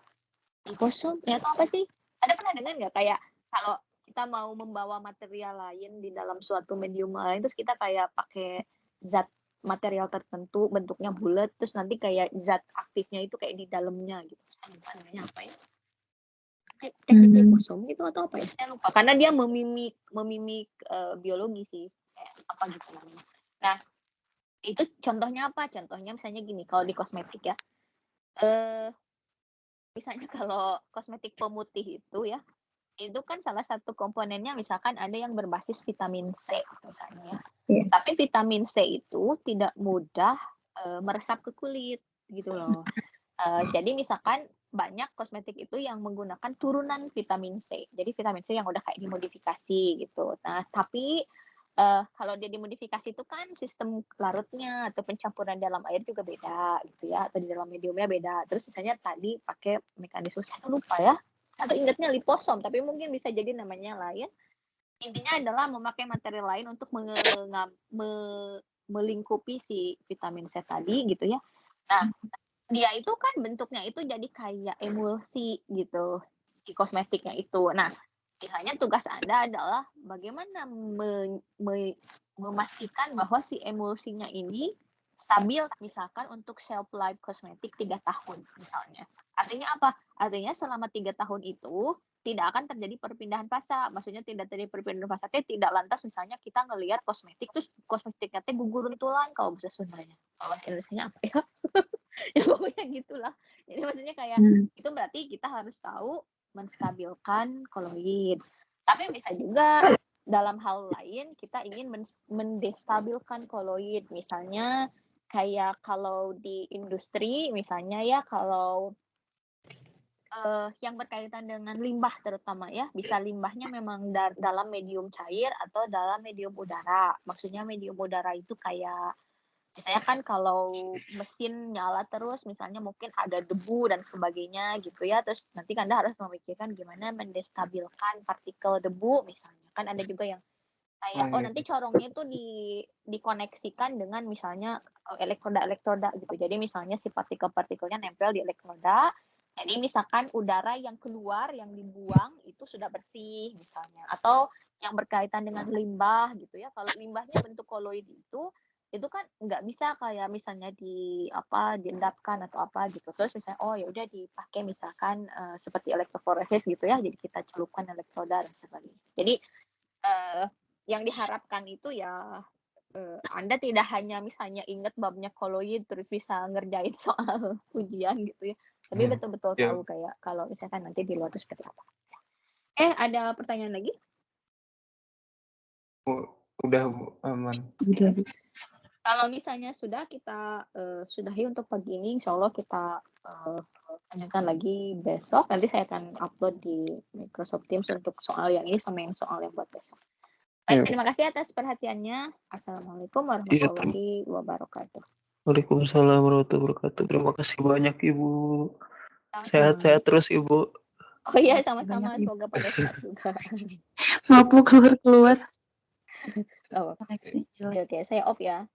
Liposom ya atau apa sih? Ada pernah dengar nggak kayak kalau kita mau membawa material lain di dalam suatu medium lain, terus kita kayak pakai zat material tertentu bentuknya bulat, terus nanti kayak zat aktifnya itu kayak di dalamnya gitu. Saya lupa namanya apa ya? Teknik liposom gitu atau apa ya? Saya lupa. Karena dia memimik biologi sih. Kayak apa gitu namanya. Nah, itu contohnya apa? Contohnya misalnya gini, kalau di kosmetik ya. Misalnya kalau kosmetik pemutih itu ya, itu kan salah satu komponennya misalkan ada yang berbasis vitamin C misalnya. Tapi vitamin C itu tidak mudah meresap ke kulit gitu loh. Jadi misalkan banyak kosmetik itu yang menggunakan turunan vitamin C. Jadi vitamin C yang udah kayak dimodifikasi gitu. Nah, tapi kalau dia dimodifikasi itu kan sistem larutnya atau pencampuran dalam air juga beda gitu ya, atau di dalam mediumnya beda. Terus misalnya tadi pakai mekanisme, saya lupa ya, atau ingatnya liposom, tapi mungkin bisa jadi namanya lain. Intinya adalah memakai materi lain untuk melingkupi si vitamin C tadi gitu ya. Nah, dia itu kan bentuknya itu jadi kayak emulsi gitu, si kosmetiknya itu. Nah, misalnya tugas Anda adalah bagaimana memastikan bahwa si emulsinya ini stabil misalkan untuk shelf life kosmetik 3 tahun misalnya. Artinya apa? Artinya selama 3 tahun itu tidak akan terjadi perpindahan fasa. Maksudnya tidak terjadi perpindahan fasa, tidak lantas misalnya kita ngelihat kosmetik terus kosmetiknya gugur tulang kalau bahasa Sundanya. Kalau bahasa Indonesianya apa ya? Ya pokoknya gitulah. Jadi maksudnya kayak itu berarti kita harus tahu menstabilkan koloid. Tapi bisa juga dalam hal lain kita ingin mendestabilkan koloid. Misalnya kayak kalau di industri misalnya ya, kalau yang berkaitan dengan limbah terutama ya, bisa limbahnya memang dalam medium cair atau dalam medium udara. Maksudnya medium udara itu kayak misalnya kan kalau mesin nyala terus misalnya mungkin ada debu dan sebagainya gitu ya, terus nanti Anda harus memikirkan gimana mendestabilkan partikel debu misalnya. Kan ada juga yang kayak nanti corongnya itu dikoneksikan dengan misalnya elektroda gitu. Jadi misalnya si partikel-partikelnya nempel di elektroda. Jadi misalkan udara yang keluar yang dibuang itu sudah bersih misalnya. Atau yang berkaitan dengan limbah gitu ya. Kalau limbahnya bentuk koloid itu kan nggak bisa kayak misalnya diendapkan atau apa gitu. Terus misalnya ya udah dipakai misalkan seperti elektroforesis gitu ya. Jadi kita celupkan elektroda dan sebagainya. Jadi yang diharapkan itu ya Anda tidak hanya misalnya ingat babnya koloid terus bisa ngerjain soal ujian gitu ya, tapi betul-betul tahu kayak kalau misalkan nanti di luar itu seperti apa. Ada pertanyaan lagi? Udah Bu, aman. Udah, Bu. Kalau misalnya sudah, kita sudahi untuk pagi ini. Insya Allah kita tanyakan lagi besok. Nanti saya akan upload di Microsoft Teams untuk soal yang ini sama yang soal yang buat besok. Baik, terima kasih atas perhatiannya. Assalamualaikum warahmatullahi wabarakatuh. Waalaikumsalam warahmatullahi wabarakatuh. Terima kasih banyak Ibu. Sama-sama. Sehat-sehat terus Ibu. Oh iya, sama-sama. Semoga pada sehat juga. Maaf Bu, keluar. Oh, Koneksi jelek. oke, saya off ya.